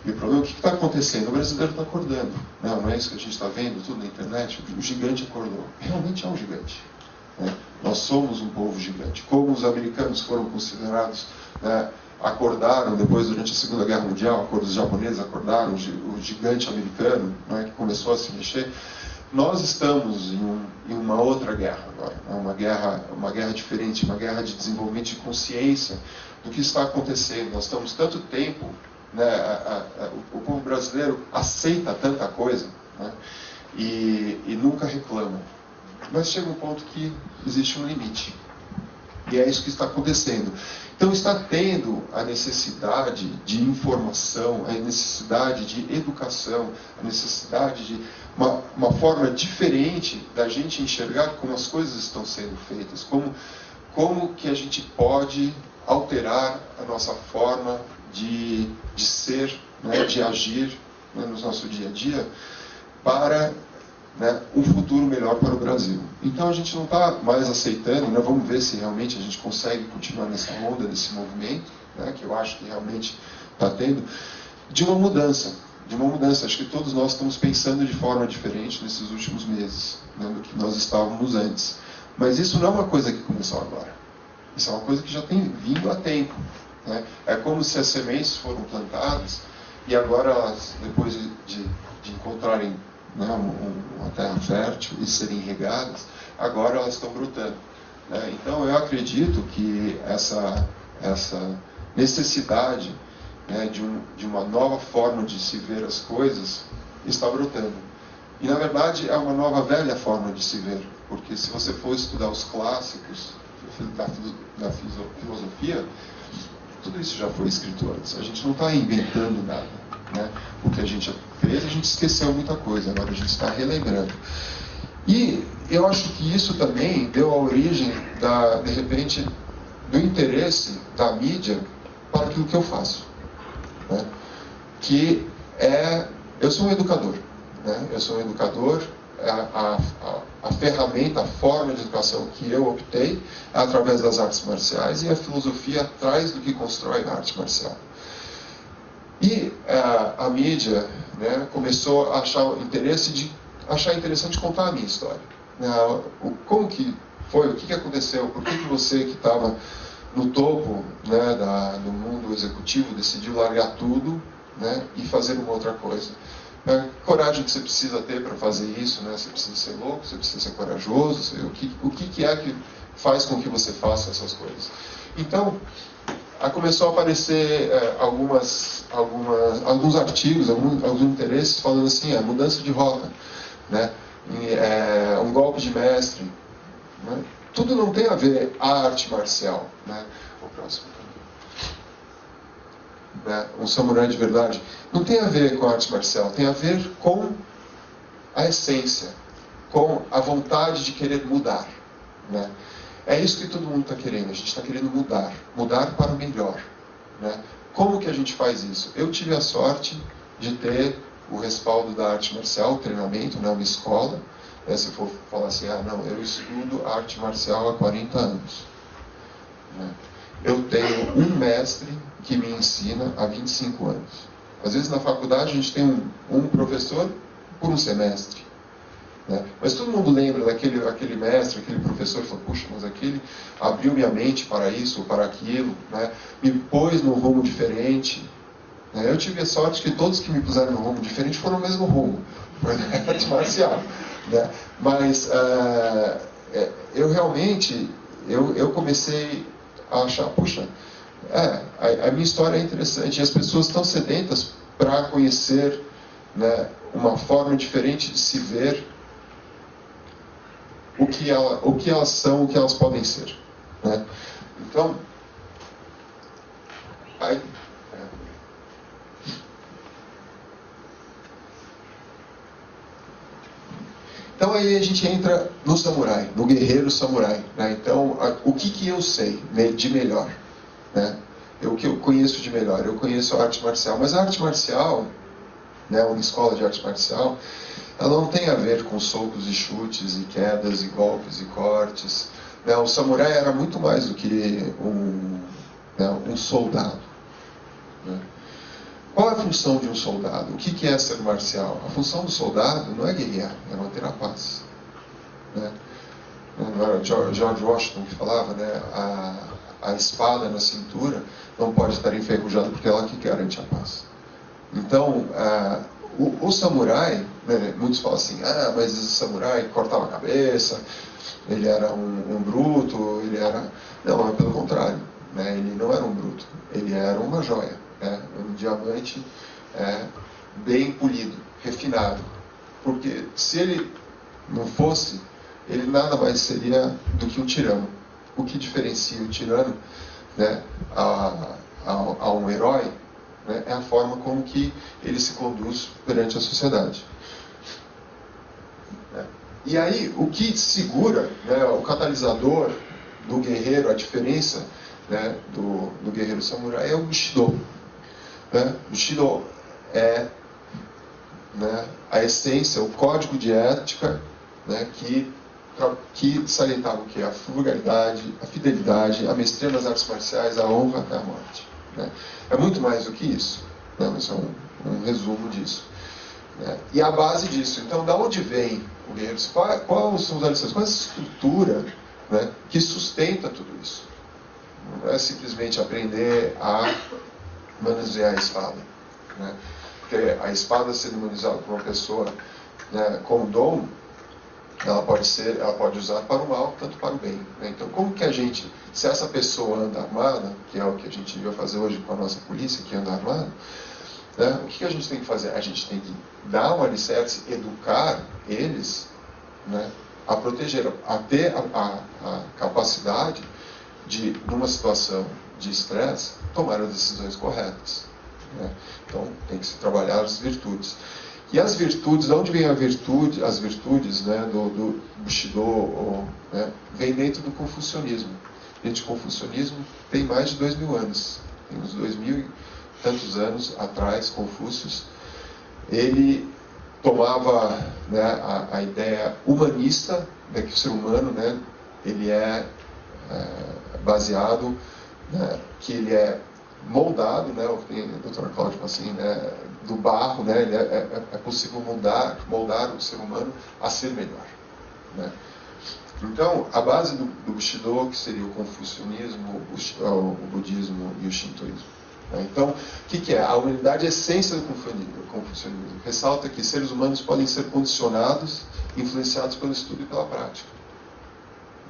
E o problema, o que está acontecendo? O brasileiro está acordando. Não é isso que a gente está vendo, tudo na internet? O gigante acordou. Realmente é um gigante, né? Nós somos um povo gigante. Como os americanos foram considerados, né, acordaram depois, durante a Segunda Guerra Mundial, os japoneses acordaram, o gigante americano, né, que começou a se mexer. Nós estamos em uma outra guerra agora, né? Uma guerra diferente, uma guerra de desenvolvimento de consciência do que está acontecendo. Nós estamos tanto tempo, né, o povo brasileiro aceita tanta coisa, né, e nunca reclama. Mas chega um ponto que existe um limite. E é isso que está acontecendo. Então está tendo a necessidade de informação, a necessidade de educação, a necessidade de uma forma diferente da gente enxergar como as coisas estão sendo feitas, como que a gente pode alterar a nossa forma de ser, né, de agir, né, no nosso dia a dia, para, né, um futuro melhor para o Brasil. Então a gente não está mais aceitando, né, vamos ver se realmente a gente consegue continuar nessa onda, nesse movimento, né, que eu acho que realmente está tendo, de uma mudança. Acho que todos nós estamos pensando de forma diferente nesses últimos meses, né, do que nós estávamos antes. Mas isso não é uma coisa que começou agora. Isso é uma coisa que já tem vindo há tempo, né? É como se as sementes foram plantadas e agora elas, depois de encontrarem, né, uma terra fértil e serem regadas, agora elas estão brotando, né? Então eu acredito que essa necessidade, né, de uma nova forma de se ver as coisas está brotando. E na verdade é uma nova velha forma de se ver, porque se você for estudar os clássicos da filosofia, tudo isso já foi escrito antes. A gente não está inventando nada, né? O que a gente fez, a gente esqueceu muita coisa, agora a gente está relembrando. E eu acho que isso também deu a origem, de repente, do interesse da mídia para aquilo que eu faço, né? Que é... Eu sou um educador, né? Eu sou um educador, a ferramenta, a forma de educação que eu optei é através das artes marciais, e a filosofia atrás do que constrói a arte marcial. E a mídia, né, começou a achar interessante contar a minha história. Como que foi, o que aconteceu, por que você que estava no topo, né, do mundo executivo decidiu largar tudo, né, e fazer uma outra coisa. Coragem que você precisa ter para fazer isso, né? Você precisa ser louco, você precisa ser corajoso, o que é que faz com que você faça essas coisas. Então, começou a aparecer alguns artigos, alguns interesses falando assim, mudança de rota, né? Um golpe de mestre, né? Tudo não tem a ver a arte marcial, né? O próximo. Né? Um samurai de verdade não tem a ver com a arte marcial, tem a ver com a essência, com a vontade de querer mudar, né? É isso que todo mundo está querendo, a gente está querendo mudar para o melhor, né? Como que a gente faz isso? Eu tive a sorte de ter o respaldo da arte marcial, o treinamento, né? Uma escola, né? Se for falar assim, não, eu estudo arte marcial há 40 anos, né? Eu tenho um mestre que me ensina há 25 anos. Às vezes na faculdade a gente tem um professor por um semestre, né? Mas todo mundo lembra daquele mestre, aquele professor, que falou, puxa, mas aquele abriu minha mente para isso ou para aquilo, né? Me pôs num rumo diferente, né? Eu tive a sorte que todos que me puseram num rumo diferente foram no mesmo rumo, a arte marcial, né? Mas eu realmente, eu comecei a achar, puxa, a minha história é interessante, e as pessoas estão sedentas para conhecer, né, uma forma diferente de se ver o que elas são, o que elas podem ser, né? Então, aí a gente entra no samurai, no guerreiro samurai, né? Então, o que eu sei de melhor, né? O que eu conheço de melhor? Eu conheço a arte marcial, mas a arte marcial, né, uma escola de arte marcial, ela não tem a ver com socos e chutes e quedas e golpes e cortes, né? O samurai era muito mais do que um soldado, né? Qual é a função de um soldado? O que é ser marcial? A função do soldado não é guerrear, é manter a paz, né? George Washington que falava, né, a espada na cintura não pode estar enferrujada porque ela que garante a paz. Então, o samurai, né, muitos falam assim, mas o samurai cortava a cabeça, ele era um bruto, ele era... Não, é pelo contrário, né, ele não era um bruto, ele era uma joia, né, um diamante bem polido, refinado. Porque se ele não fosse, ele nada mais seria do que um tirano. O que diferencia o tirano, né, a um herói, né, é a forma como que ele se conduz perante a sociedade. E aí, o que segura, né, o catalisador do guerreiro, a diferença, né, do guerreiro samurai é o Bushido. Né? O Bushido é, né, a essência, o código de ética, né, que salientava o que? A frugalidade, a fidelidade, a mestria nas artes marciais, a honra até a morte, né? É muito mais do que isso, né? Isso é um resumo disso, né? E a base disso, então, da onde vem o guerreiro? Qual são os alicerces? Qual é a estrutura, né, que sustenta tudo isso? Não é simplesmente aprender a manusear a espada, né? Porque a espada sendo manuseada por uma pessoa, né, com dom, ela pode usar para o mal, tanto para o bem, né? Então, como que a gente, se essa pessoa anda armada, que é o que a gente vai fazer hoje com a nossa polícia, que anda armada, né, o que a gente tem que fazer? A gente tem que dar um alicerce, educar eles, né, a proteger, a ter a capacidade de, numa situação de estresse, tomar as decisões corretas, né? Então, tem que se trabalhar as virtudes. E as virtudes, de onde vem a virtude, as virtudes, né, do Bushido, né, vem dentro do confucionismo. Gente, o confucionismo tem mais de 2000 anos. Tem uns 2000 e tantos anos atrás, Confúcio, ele tomava, né, a ideia humanista, né, que o ser humano, né, ele é baseado, né, que ele é moldado, né, o que o Dr. Cláudio fala assim, né, do barro, né, é possível moldar o ser humano a ser melhor, né. Então, a base do Bushido, que seria o confucionismo, o budismo e o shintoísmo. Né? Então, o que é? A unidade é a essência do confucionismo. Ressalta que seres humanos podem ser condicionados, influenciados pelo estudo e pela prática.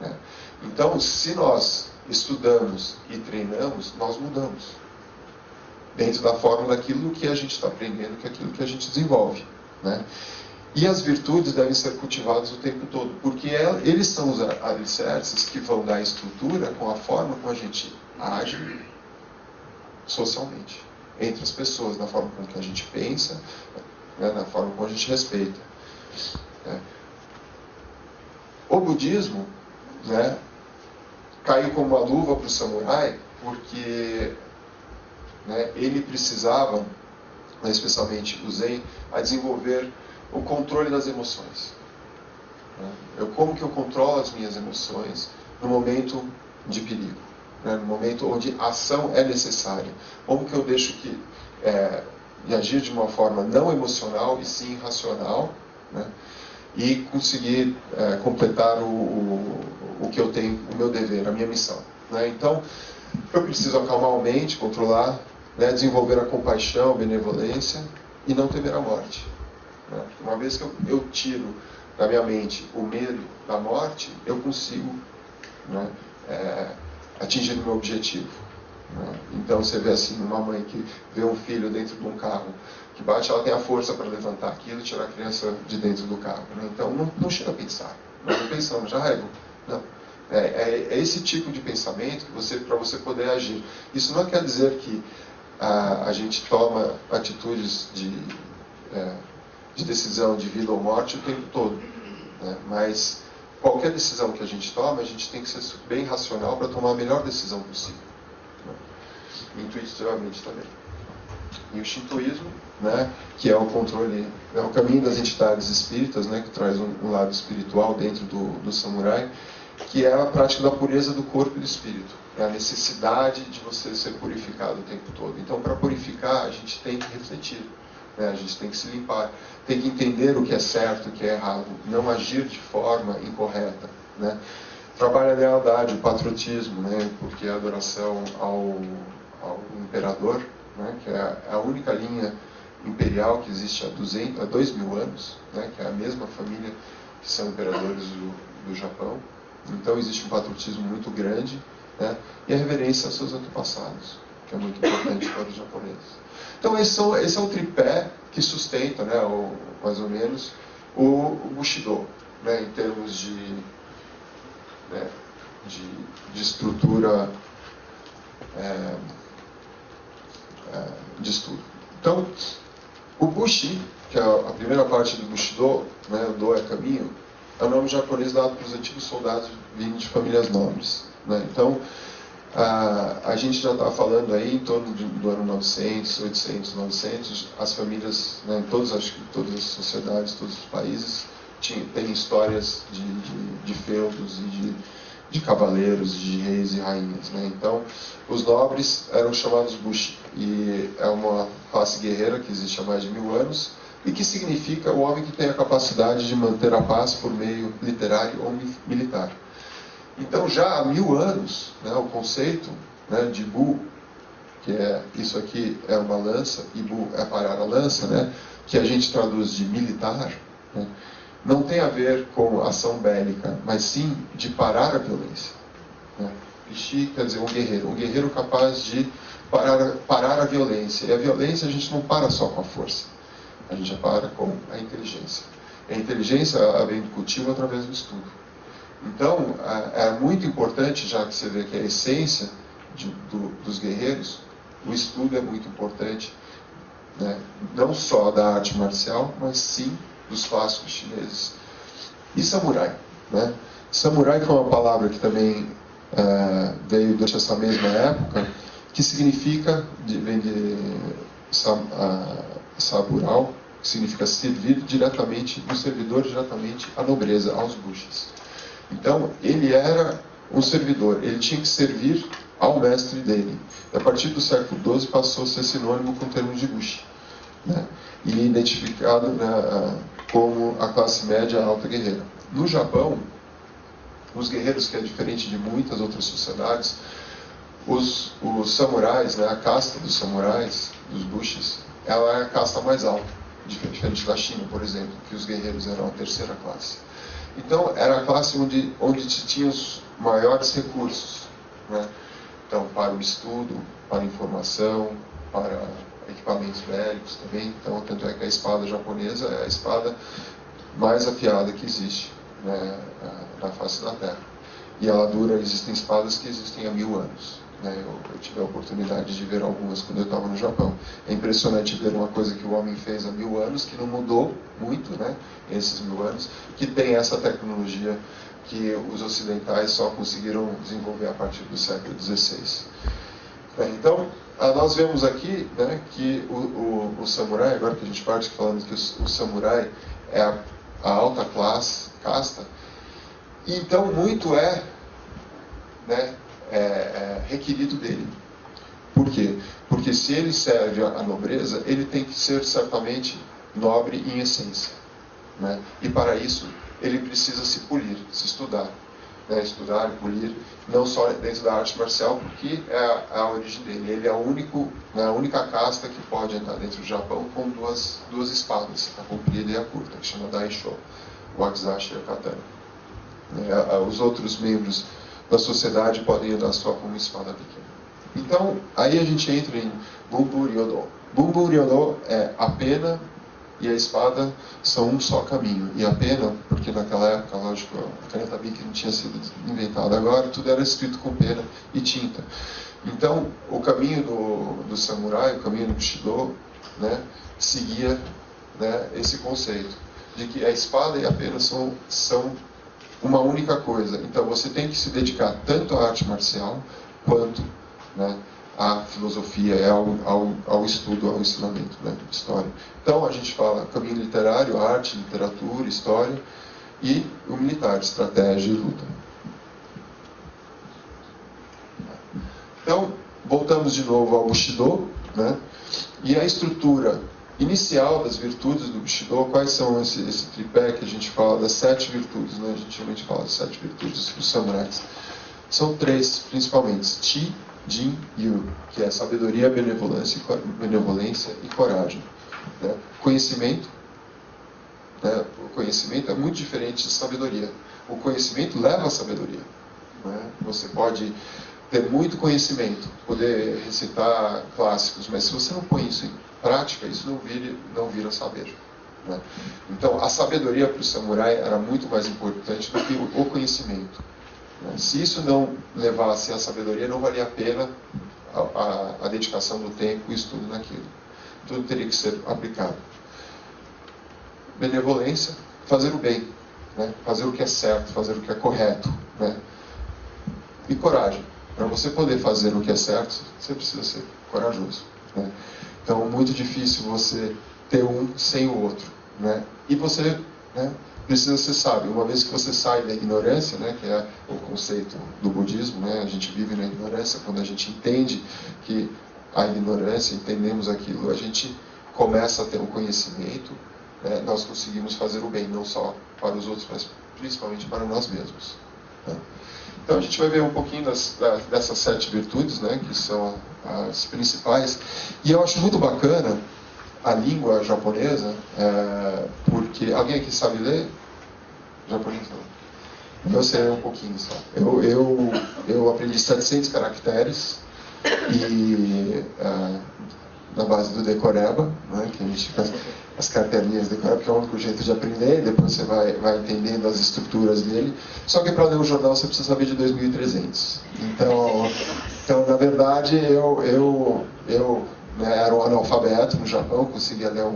Né? Então, se nós estudamos e treinamos, nós mudamos. Dentro da forma daquilo que a gente está aprendendo, que é aquilo que a gente desenvolve. Né? E as virtudes devem ser cultivadas o tempo todo, porque eles são os alicerces que vão dar estrutura com a forma como a gente age socialmente, entre as pessoas, na forma como que a gente pensa, né, na forma como a gente respeita. Né. O budismo, né, caiu como uma luva para o samurai, porque, né, ele precisava, né, especialmente o Zen, a desenvolver o controle das emoções. Como que eu controlo as minhas emoções no momento de perigo, né? No momento onde a ação é necessária. Como que eu deixo de agir de uma forma não emocional e sim racional, né? E conseguir completar o que eu tenho, o meu dever, a minha missão. Né? Então, eu preciso acalmar a mente, controlar, né? Desenvolver a compaixão, a benevolência e não temer a morte. Uma vez que eu tiro da minha mente o medo da morte, eu consigo, né, atingir o meu objetivo. Né? Então você vê assim, uma mãe que vê um filho dentro de um carro que bate, ela tem a força para levantar aquilo e tirar a criança de dentro do carro. Né? Então não chega a pensar. Nós não pensamos, já Raivo. Não. É esse tipo de pensamento que para você poder agir. Isso não quer dizer que a gente toma atitudes de decisão de vida ou morte o tempo todo, né? Mas qualquer decisão que a gente toma, a gente tem que ser bem racional para tomar a melhor decisão possível, né? Intuitivamente também. E o shintoísmo, né, que é o controle, é o caminho das entidades espíritas, né, que traz um lado espiritual dentro do samurai, que é a prática da pureza do corpo e do espírito, é a necessidade de você ser purificado o tempo todo. Então, para purificar, a gente tem que refletir. A gente tem que se limpar, tem que entender o que é certo e o que é errado, não agir de forma incorreta. Né? Trabalha a lealdade, o patriotismo, né? Porque a adoração ao imperador, né? Que é a única linha imperial que existe há 2000 anos, né? Que é a mesma família que são imperadores do Japão. Então existe um patriotismo muito grande, né? E a reverência aos seus antepassados, que é muito importante para os japoneses. Então esse é o tripé que sustenta, né, mais ou menos, o Bushido, né, em termos de estrutura de estudo. Então, o Bushi, que é a primeira parte do Bushido, né, o Do é caminho, é o nome japonês dado para os antigos soldados vindos de famílias nobres. Né? Então, a gente já está falando aí em torno do ano 900, 800, 900, as famílias, né, acho que todas as sociedades, todos os países, têm histórias de feudos e de cavaleiros, de reis e rainhas. Né? Então, os nobres eram chamados Bushi, e é uma classe guerreira que existe há mais de 1000 anos, e que significa o homem que tem a capacidade de manter a paz por meio literário ou militar. Então, já há 1000 anos, né, o conceito, né, de Bu, que isso aqui é uma lança, e Bu é parar a lança, né, que a gente traduz de militar, né, não tem a ver com ação bélica, mas sim de parar a violência. Né. Pishi quer dizer um guerreiro capaz de parar a violência. E a violência a gente não para só com a força, a gente para com a inteligência. A inteligência vem do cultivo através do estudo. Então, é muito importante, já que você vê que é a essência dos guerreiros, o estudo é muito importante, né? Não só da arte marcial, mas sim dos clássicos chineses. E samurai, né? Samurai, que é uma palavra que também veio durante essa mesma época, que significa, vem de sabural, que significa servir diretamente, um servidor diretamente à nobreza, aos bushis. Então, ele era um servidor, ele tinha que servir ao mestre dele. E a partir do século XII passou a ser sinônimo com o termo de bushi, né? E identificado, né, como a classe média alta guerreira. No Japão, os guerreiros, que é diferente de muitas outras sociedades, os samurais, né, a casta dos samurais, dos bushis, ela é a casta mais alta, diferente da China, por exemplo, que os guerreiros eram a terceira classe. Então, era a classe onde se tinha os maiores recursos, né? Então, para o estudo, para a informação, para equipamentos bélicos também. Então, tanto é que a espada japonesa é a espada mais afiada que existe, né, na face da Terra. E ela dura, existem espadas que existem há 1000 anos. Né? Eu tive a oportunidade de ver algumas quando eu estava no Japão. É impressionante ver uma coisa que o homem fez há 1000 anos, que não mudou muito, né, esses 1000 anos, que tem essa tecnologia que os ocidentais só conseguiram desenvolver a partir do século XVI. Então, nós vemos aqui, né, que o samurai, agora que a gente parte falando que o samurai é a alta classe, casta, e então muito né, requerido dele. Por quê? Porque se ele serve a nobreza, ele tem que ser certamente nobre em essência, né? E para isso ele precisa se polir, se estudar, né? Estudar e polir, não só dentro da arte marcial, porque é a origem dele. Ele é a única casta que pode entrar dentro do Japão com duas espadas, a comprida e a curta, que chama Daisho, o Wakizashi e a Katana. Os outros membros da sociedade podem andar só com uma espada pequena. Então, aí a gente entra em Bunbu Ryodo. Bunbu Ryodo é a pena e a espada são um só caminho. E a pena, porque naquela época, lógico, a caneta Bic não tinha sido inventada agora, tudo era escrito com pena e tinta. Então, o caminho do samurai, o caminho do Bushido, né, seguia, né, esse conceito de que a espada e a pena são uma única coisa. Então, você tem que se dedicar tanto à arte marcial quanto, né, à filosofia, ao estudo, ao ensinamento, né, de história. Então, a gente fala caminho literário, arte, literatura, história, e o militar, estratégia e luta. Então, voltamos de novo ao Bushido, né, e a estrutura inicial das virtudes do Bushido. Quais são esse tripé que a gente fala das 7 virtudes, né? A gente geralmente fala das 7 virtudes dos samurais. São 3, principalmente: Chi, Jin e Yu, que é sabedoria, benevolência e coragem, né? Conhecimento, né? O conhecimento é muito diferente de sabedoria. O conhecimento leva à sabedoria, né? Você pode ter muito conhecimento, poder recitar clássicos, mas se você não põe isso em prática, isso não vira saber, né? Então, a sabedoria para o samurai era muito mais importante do que o conhecimento, né? Se isso não levasse à sabedoria, não valia a pena a dedicação do tempo e o estudo naquilo. Tudo teria que ser aplicado. Benevolência, fazer o bem, né? Fazer o que é certo, fazer o que é correto, né? E coragem. Para você poder fazer o que é certo, você precisa ser corajoso, né? Então, é muito difícil você ter um sem o outro, né? E você, né, precisa ser sábio. Uma vez que você sai da ignorância, né, que é o conceito do budismo, né, a gente vive na ignorância. Quando a gente entende que a ignorância, entendemos aquilo, a gente começa a ter um conhecimento, né, nós conseguimos fazer o bem, não só para os outros, mas principalmente para nós mesmos, né? Então a gente vai ver um pouquinho dessas 7 virtudes, né, que são as principais. E eu acho muito bacana a língua japonesa, porque... Alguém aqui sabe ler japonês? Não. Eu sei um pouquinho só. Eu aprendi 700 caracteres e na base do decoreba, né, que a gente faz as cartelinhas decoreba, que é o único jeito de aprender, depois você vai entendendo as estruturas dele. Só que para ler um jornal você precisa saber de 2.300. Então na verdade, eu era um analfabeto no Japão, conseguia ler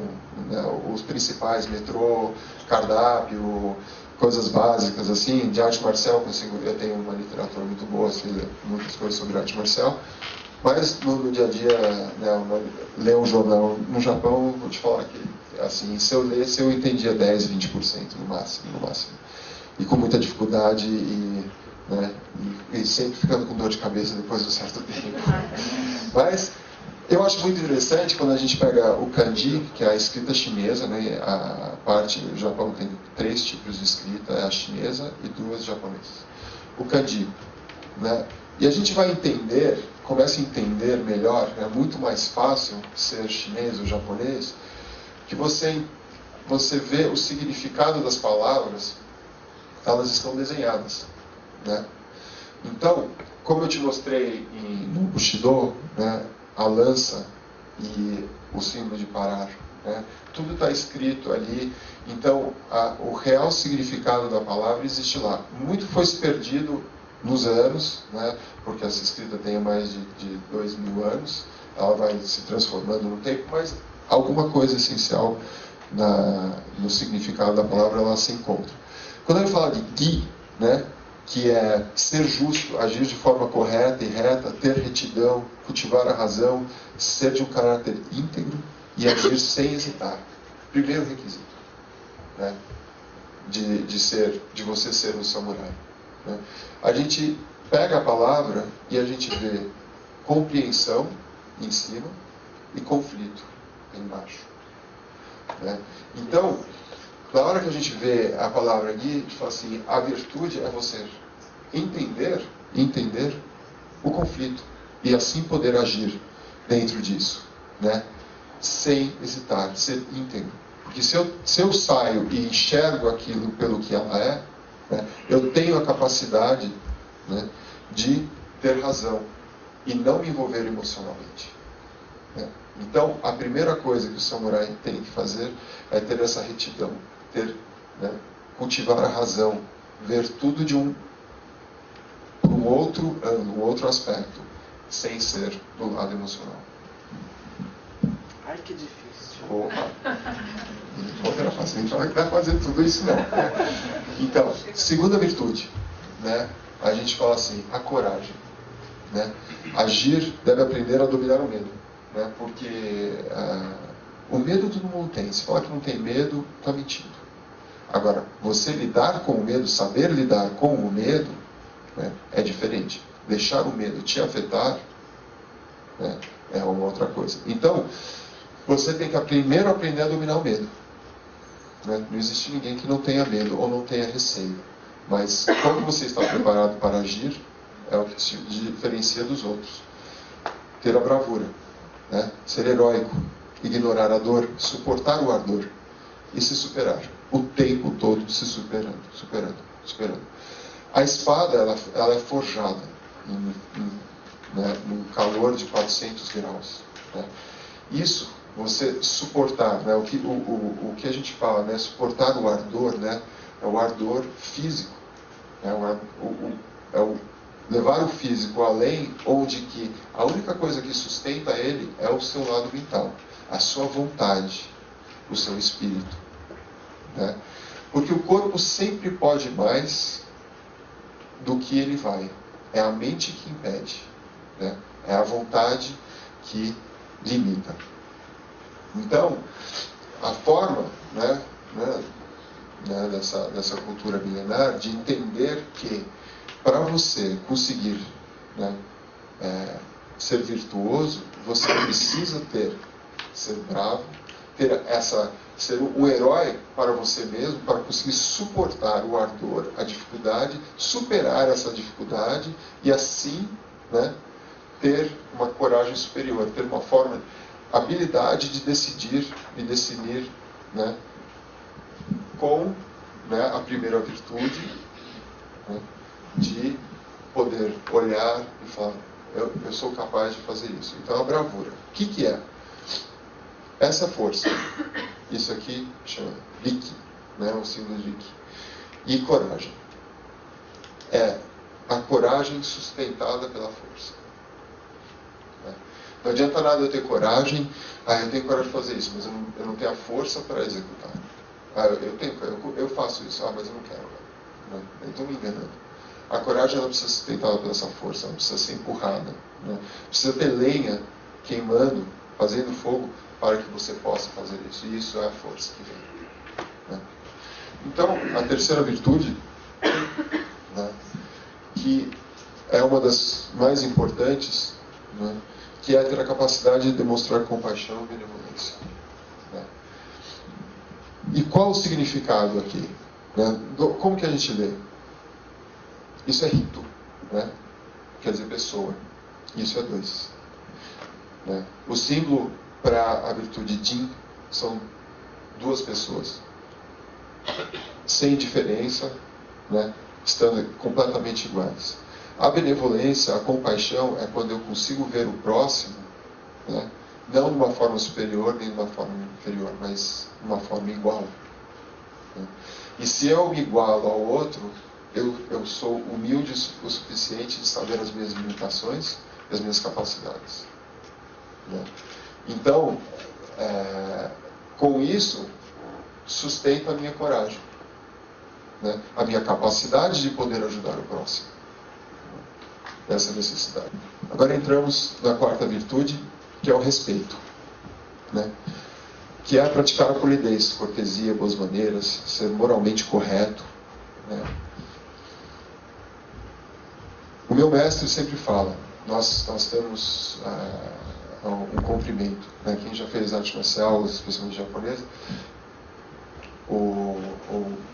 os principais, metrô, cardápio, coisas básicas assim. De arte marcial eu tenho uma literatura muito boa, sei muitas coisas sobre arte marcial. Mas no dia a dia, né, ler um jornal no Japão, vou te falar que assim, se eu lesse, eu entendia 10, 20% no máximo. E com muita dificuldade né, e sempre ficando com dor de cabeça depois de um certo tempo. Mas eu acho muito interessante quando a gente pega o kanji, que é a escrita chinesa, né, a parte do Japão tem 3 tipos de escrita, a chinesa e 2 japonesas. O kanji, né, e a gente vai começa a entender melhor, é muito mais fácil ser chinês ou japonês, que você vê o significado das palavras, elas estão desenhadas, né? Então, como eu te mostrei no Bushido, né, a lança e o símbolo de parar, né, tudo está escrito ali. Então, o real significado da palavra existe lá. Muito foi se perdido nos anos, né, porque essa escrita tem mais de 2.000 anos, ela vai se transformando no tempo, mas alguma coisa essencial no significado da palavra ela se encontra. Quando ele fala de gi, né, que é ser justo, agir de forma correta e reta, ter retidão, cultivar a razão, ser de um caráter íntegro e agir sem hesitar. Primeiro requisito, né, de você ser um samurai. Né? A gente pega a palavra e a gente vê compreensão em cima e conflito embaixo. Né? Então, na hora que a gente vê a palavra aqui, a gente fala assim, a virtude é você entender o conflito e assim poder agir dentro disso, né? Sem hesitar, ser íntegro. Porque se eu saio e enxergo aquilo pelo que ela é, né, eu tenho a capacidade, né, de ter razão e não me envolver emocionalmente. Né? Então, a primeira coisa que o samurai tem que fazer é ter essa retidão, né, cultivar a razão, ver tudo de um outro ângulo, um outro aspecto, sem ser do lado emocional. Ai, que difícil. Opa! Não era fácil, a gente não vai fazer tudo isso não. Então, segunda virtude, né? A gente fala assim, a coragem. Né? Agir deve aprender a dominar o medo. Né? Porque o medo todo mundo tem. Se falar que não tem medo, está mentindo. Agora, você lidar com o medo, saber lidar com o medo, né, é diferente. Deixar o medo te afetar, né, é uma outra coisa. Então, você tem que primeiro aprender a dominar o medo. Né? Não existe ninguém que não tenha medo ou não tenha receio. Mas como você está preparado para agir, é o que te diferencia dos outros. Ter a bravura, né? Ser heróico, ignorar a dor, suportar o ardor e se superar. O tempo todo se superando. A espada, ela é forjada né, num calor de 400 graus. Né? Isso, você suportar, né, o que a gente fala, né, suportar o ardor, né, é o ardor físico. Levar o físico além, onde que a única coisa que sustenta ele é o seu lado mental, a sua vontade, o seu espírito. Né? Porque o corpo sempre pode mais do que ele vai. É a mente que impede. Né? É a vontade que limita. Então, a forma dessa cultura milenar de entender que para você conseguir, né, ser virtuoso, você precisa ser bravo, ser um herói para você mesmo, para conseguir suportar o ardor, a dificuldade, superar essa dificuldade e assim, né, ter uma coragem superior, ter uma habilidade de decidir e definir, né, com, né, a primeira virtude, né, de poder olhar e falar, eu sou capaz de fazer isso. Então, a bravura. O que é? Essa força, isso aqui chama Riki, né? O símbolo de Riki. E coragem. É a coragem sustentada pela força. Não adianta nada eu ter coragem, eu tenho coragem de fazer isso, mas eu não tenho a força para executar. Eu faço isso, mas eu não quero. Né? Eu estou me enganando. A coragem ela precisa ser sustentada por essa força, ela precisa ser empurrada. Né? Precisa ter lenha queimando, fazendo fogo, para que você possa fazer isso. E isso é a força que vem. Né? Então, a terceira virtude, né, que é uma das mais importantes, né, que é ter a capacidade de demonstrar compaixão e benevolência. Né? E qual o significado aqui? Né? Como que a gente lê? Isso é rito, né? Quer dizer pessoa. Isso é dois. Né? O símbolo para a virtude Jin são duas pessoas, sem diferença, né? Estando completamente iguais. A benevolência, a compaixão, é quando eu consigo ver o próximo, né? Não de uma forma superior nem de uma forma inferior, mas de uma forma igual. Né? E se eu me igualo ao outro, eu sou humilde o suficiente de saber as minhas limitações e as minhas capacidades. Né? Então, com isso, sustento a minha coragem, né? A minha capacidade de poder ajudar o próximo. Essa necessidade. Agora entramos na quarta virtude, que é o respeito, né? Que é praticar a polidez, cortesia, boas maneiras, ser moralmente correto, né? O meu mestre sempre fala, nós temos um cumprimento, né? Quem já fez arte marcial, especialmente japonesa, o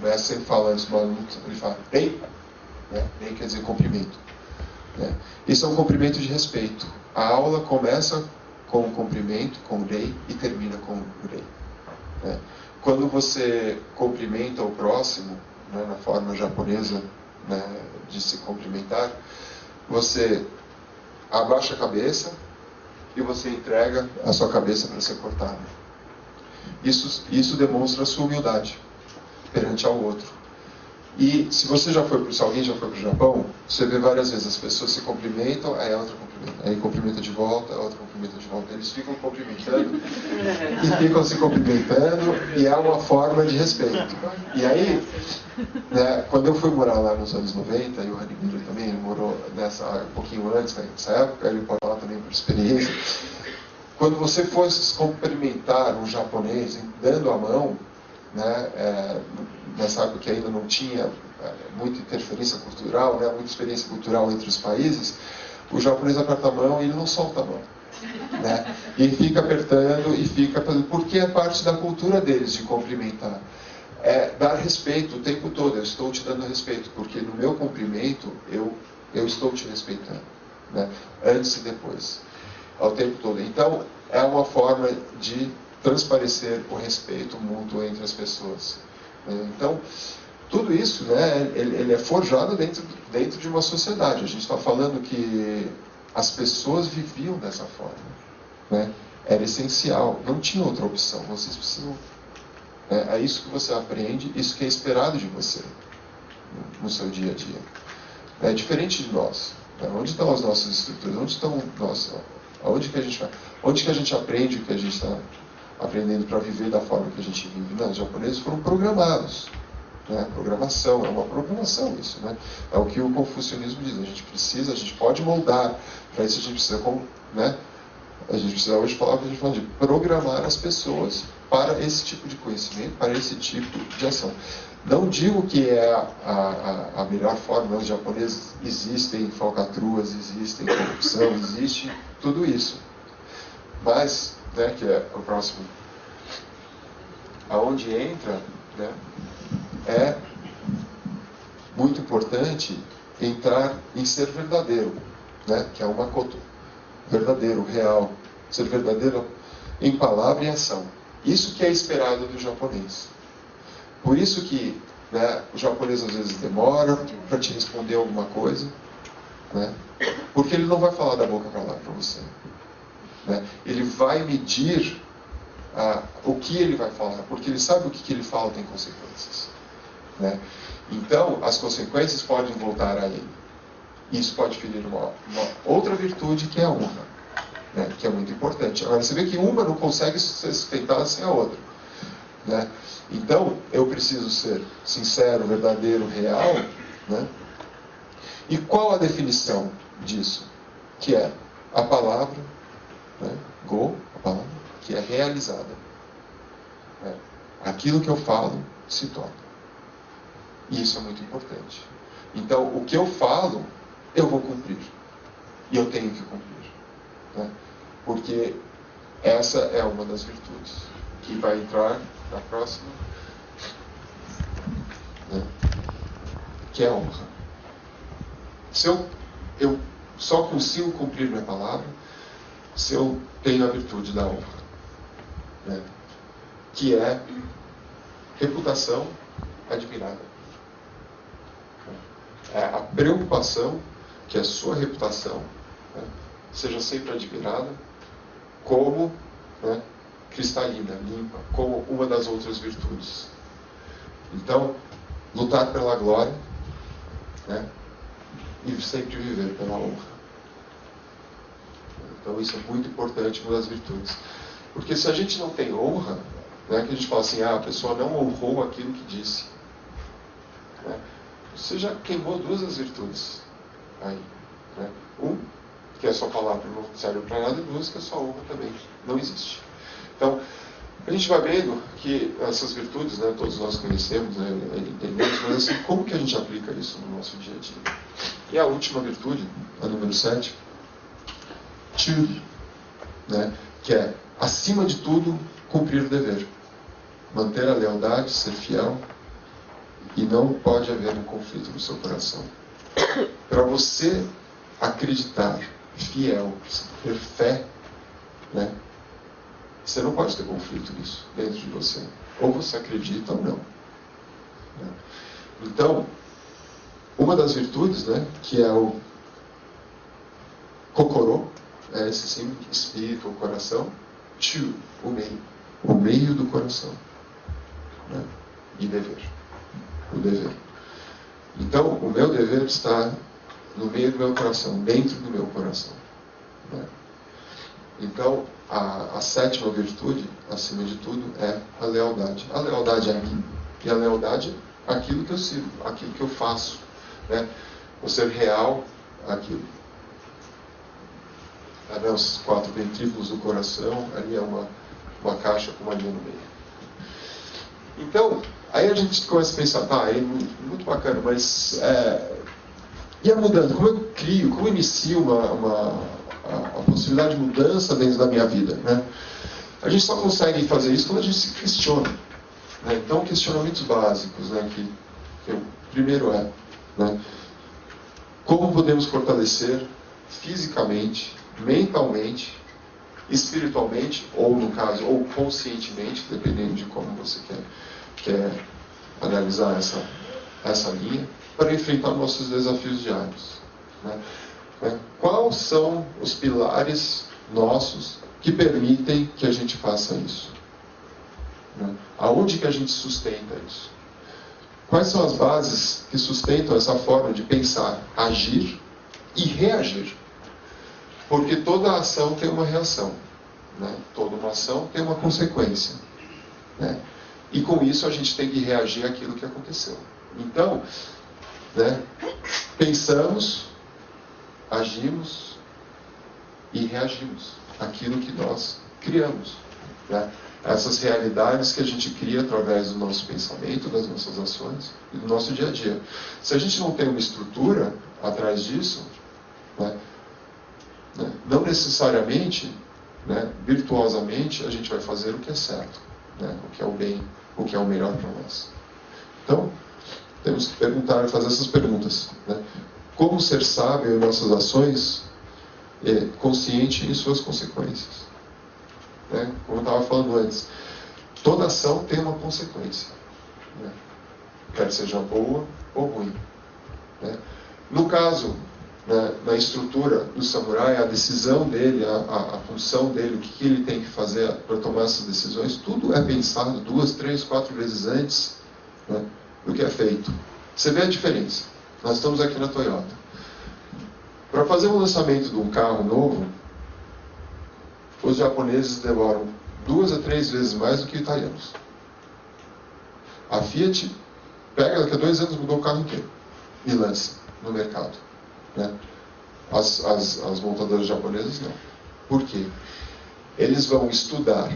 mestre sempre fala antes do aluno, ele fala rei, né? Rei quer dizer cumprimento. Né? Isso é um cumprimento de respeito. A aula começa com o cumprimento, com o rei, e termina com o rei. Né? Quando você cumprimenta o próximo, né, na forma japonesa, né, de se cumprimentar, você abaixa a cabeça e você entrega a sua cabeça para ser cortada. Isso demonstra a sua humildade perante ao outro. E se alguém já foi para o Japão, você vê várias vezes as pessoas se cumprimentam, aí a outra cumprimenta, aí cumprimenta de volta, a outra cumprimenta de volta. Eles ficam cumprimentando e ficam se cumprimentando, e é uma forma de respeito. E aí, né, quando eu fui morar lá nos anos 90, e o Ranimiro também morou um pouquinho antes, né, nessa época, ele pode falar também por experiência. Quando você fosse cumprimentar um japonês dando a mão, né, nessa época que ainda não tinha muita interferência cultural, né, muita experiência cultural entre os países, o japonês aperta a mão e ele não solta a mão. Né? E fica apertando, porque é parte da cultura deles de cumprimentar. É dar respeito o tempo todo. Eu estou te dando respeito, porque no meu cumprimento eu estou te respeitando. Né? Antes e depois. Ao tempo todo. Então, é uma forma de transparecer o respeito mútuo entre as pessoas. Então, tudo isso, né, ele é forjado dentro de uma sociedade. A gente está falando que as pessoas viviam dessa forma. Né? Era essencial, não tinha outra opção. Vocês precisam... É isso que você aprende, isso que é esperado de você no seu dia a dia. É diferente de nós. Né? Onde estão as nossas estruturas? Onde estão onde que a gente aprende o que a gente está aprendendo para viver da forma que a gente vive? Não, os japoneses foram programados. Né? Programação, é uma programação isso. Né? É o que o confucionismo diz. A gente pode moldar. Para isso a gente precisa, né? A gente precisa hoje falar o que a gente fala de programar as pessoas para esse tipo de conhecimento, para esse tipo de ação. Não digo que é a melhor forma, os japoneses existem falcatruas, existem corrupção, existe tudo isso. Mas, né, que é o próximo, aonde entra, né, é muito importante entrar em ser verdadeiro, né, que é o Makoto, verdadeiro, real, ser verdadeiro em palavra e ação. Isso que é esperado do japonês. Por isso que, né, o japonês às vezes demora para te responder alguma coisa, né, porque ele não vai falar da boca para lá para você. Né? Ele vai medir o que ele vai falar, porque ele sabe o que ele fala tem consequências, né? Então, as consequências podem voltar a ele. Isso pode ferir uma outra virtude, que é a honra, né? Que é muito importante. Agora, você vê que uma não consegue ser sustentada sem a outra, né? Então, eu preciso ser sincero, verdadeiro, real, né? E qual a definição disso? Que é a palavra, né? Go, a palavra, que é realizada. Né? Aquilo que eu falo se torna. E isso é muito importante. Então, o que eu falo, eu vou cumprir. E eu tenho que cumprir. Né? Porque essa é uma das virtudes que vai entrar na próxima, né? Que é a honra. Se eu só consigo cumprir minha palavra se eu tenho a virtude da honra, né? Que é reputação admirada. É a preocupação que a sua reputação, né, seja sempre admirada como, né, cristalina, limpa, como uma das outras virtudes. Então, lutar pela glória, né, e sempre viver pela honra. Então, isso é muito importante, uma das virtudes. Porque se a gente não tem honra, né, que a gente fala assim, a pessoa não honrou aquilo que disse, né, você já queimou duas das virtudes aí, né? Que a sua palavra não serve para nada, e duas, que a sua honra também não existe. Então, a gente vai vendo que essas virtudes, né, todos nós conhecemos, né, entendemos, mas assim, como que a gente aplica isso no nosso dia a dia? E a última virtude, a número 7, to, né, que é, acima de tudo, cumprir o dever. Manter a lealdade, ser fiel, e não pode haver um conflito no seu coração. Para você acreditar, fiel, ter fé, né, você não pode ter conflito nisso dentro de você. Ou você acredita ou não. Né? Então, uma das virtudes, né, que é o kokorô, é esse sim, espírito ou coração, chu, o meio do coração, né, e dever, o dever. Então, o meu dever está no meio do meu coração, dentro do meu coração, né? Então, a sétima virtude, acima de tudo, é a lealdade. A lealdade a mim e a lealdade àquilo que eu sirvo, àquilo que eu faço, né? O ser real àquilo. Ali, os 4 ventrículos do coração, ali é uma caixa com uma linha no meio. Então, aí a gente começa a pensar, tá, é muito bacana, mas e a mudança? Como eu crio, como eu inicio a possibilidade de mudança dentro da minha vida, né? A gente só consegue fazer isso quando a gente se questiona, né? Então, questionamentos básicos, né, que o primeiro é, né, como podemos fortalecer fisicamente, mentalmente, espiritualmente, ou no caso, ou conscientemente, dependendo de como você quer analisar essa linha, para enfrentar nossos desafios diários, né? Quais são os pilares nossos que permitem que a gente faça isso? Né? Aonde que a gente sustenta isso? Quais são as bases que sustentam essa forma de pensar, agir e reagir? Porque toda ação tem uma reação, né? Toda uma ação tem uma consequência, né? E com isso a gente tem que reagir àquilo que aconteceu. Então, né, pensamos, agimos e reagimos àquilo que nós criamos, né? Essas realidades que a gente cria através do nosso pensamento, das nossas ações e do nosso dia a dia. Se a gente não tem uma estrutura atrás disso, né, não necessariamente, né, virtuosamente, a gente vai fazer o que é certo, né, o que é o bem, o que é o melhor para nós. Então, temos que perguntar, fazer essas perguntas, né? Como ser sábio em nossas ações, consciente em suas consequências, né? Como eu estava falando antes, toda ação tem uma consequência, né? Quer seja boa ou ruim, né? No caso na estrutura do samurai, a decisão dele, a função dele, o que ele tem que fazer para tomar essas decisões, tudo é pensado 2, 3, 4 vezes antes, né, do que é feito. Você vê a diferença. Nós estamos aqui na Toyota. Para fazer um lançamento de um carro novo, os japoneses demoram 2 a 3 vezes mais do que italianos. A Fiat pega, daqui a 2 anos mudou o carro inteiro e lança no mercado, né? As montadoras japonesas não. Por quê? Eles vão estudar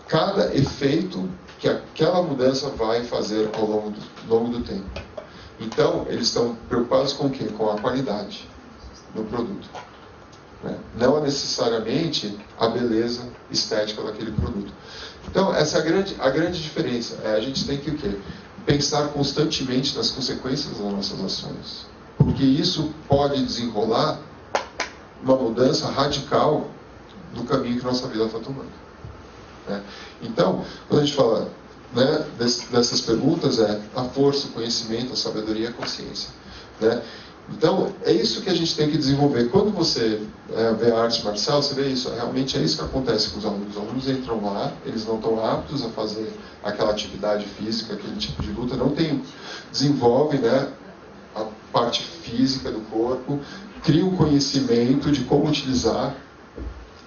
cada efeito que aquela mudança vai fazer ao longo do tempo. Então, eles estão preocupados com o quê? Com a qualidade do produto, né? Não necessariamente a beleza estética daquele produto. Então, essa é a grande diferença. A gente tem que o quê? Pensar constantemente nas consequências das nossas ações. Porque isso pode desenrolar uma mudança radical do caminho que nossa vida está tomando, né? Então, quando a gente fala, né, dessas perguntas, a força, o conhecimento, a sabedoria e a consciência, né? Então, é isso que a gente tem que desenvolver. Quando você vê a arte marcial, você vê isso. Realmente é isso que acontece com os alunos. Os alunos entram lá, eles não estão aptos a fazer aquela atividade física, aquele tipo de luta, desenvolve, né, a parte física do corpo, cria um conhecimento de como utilizar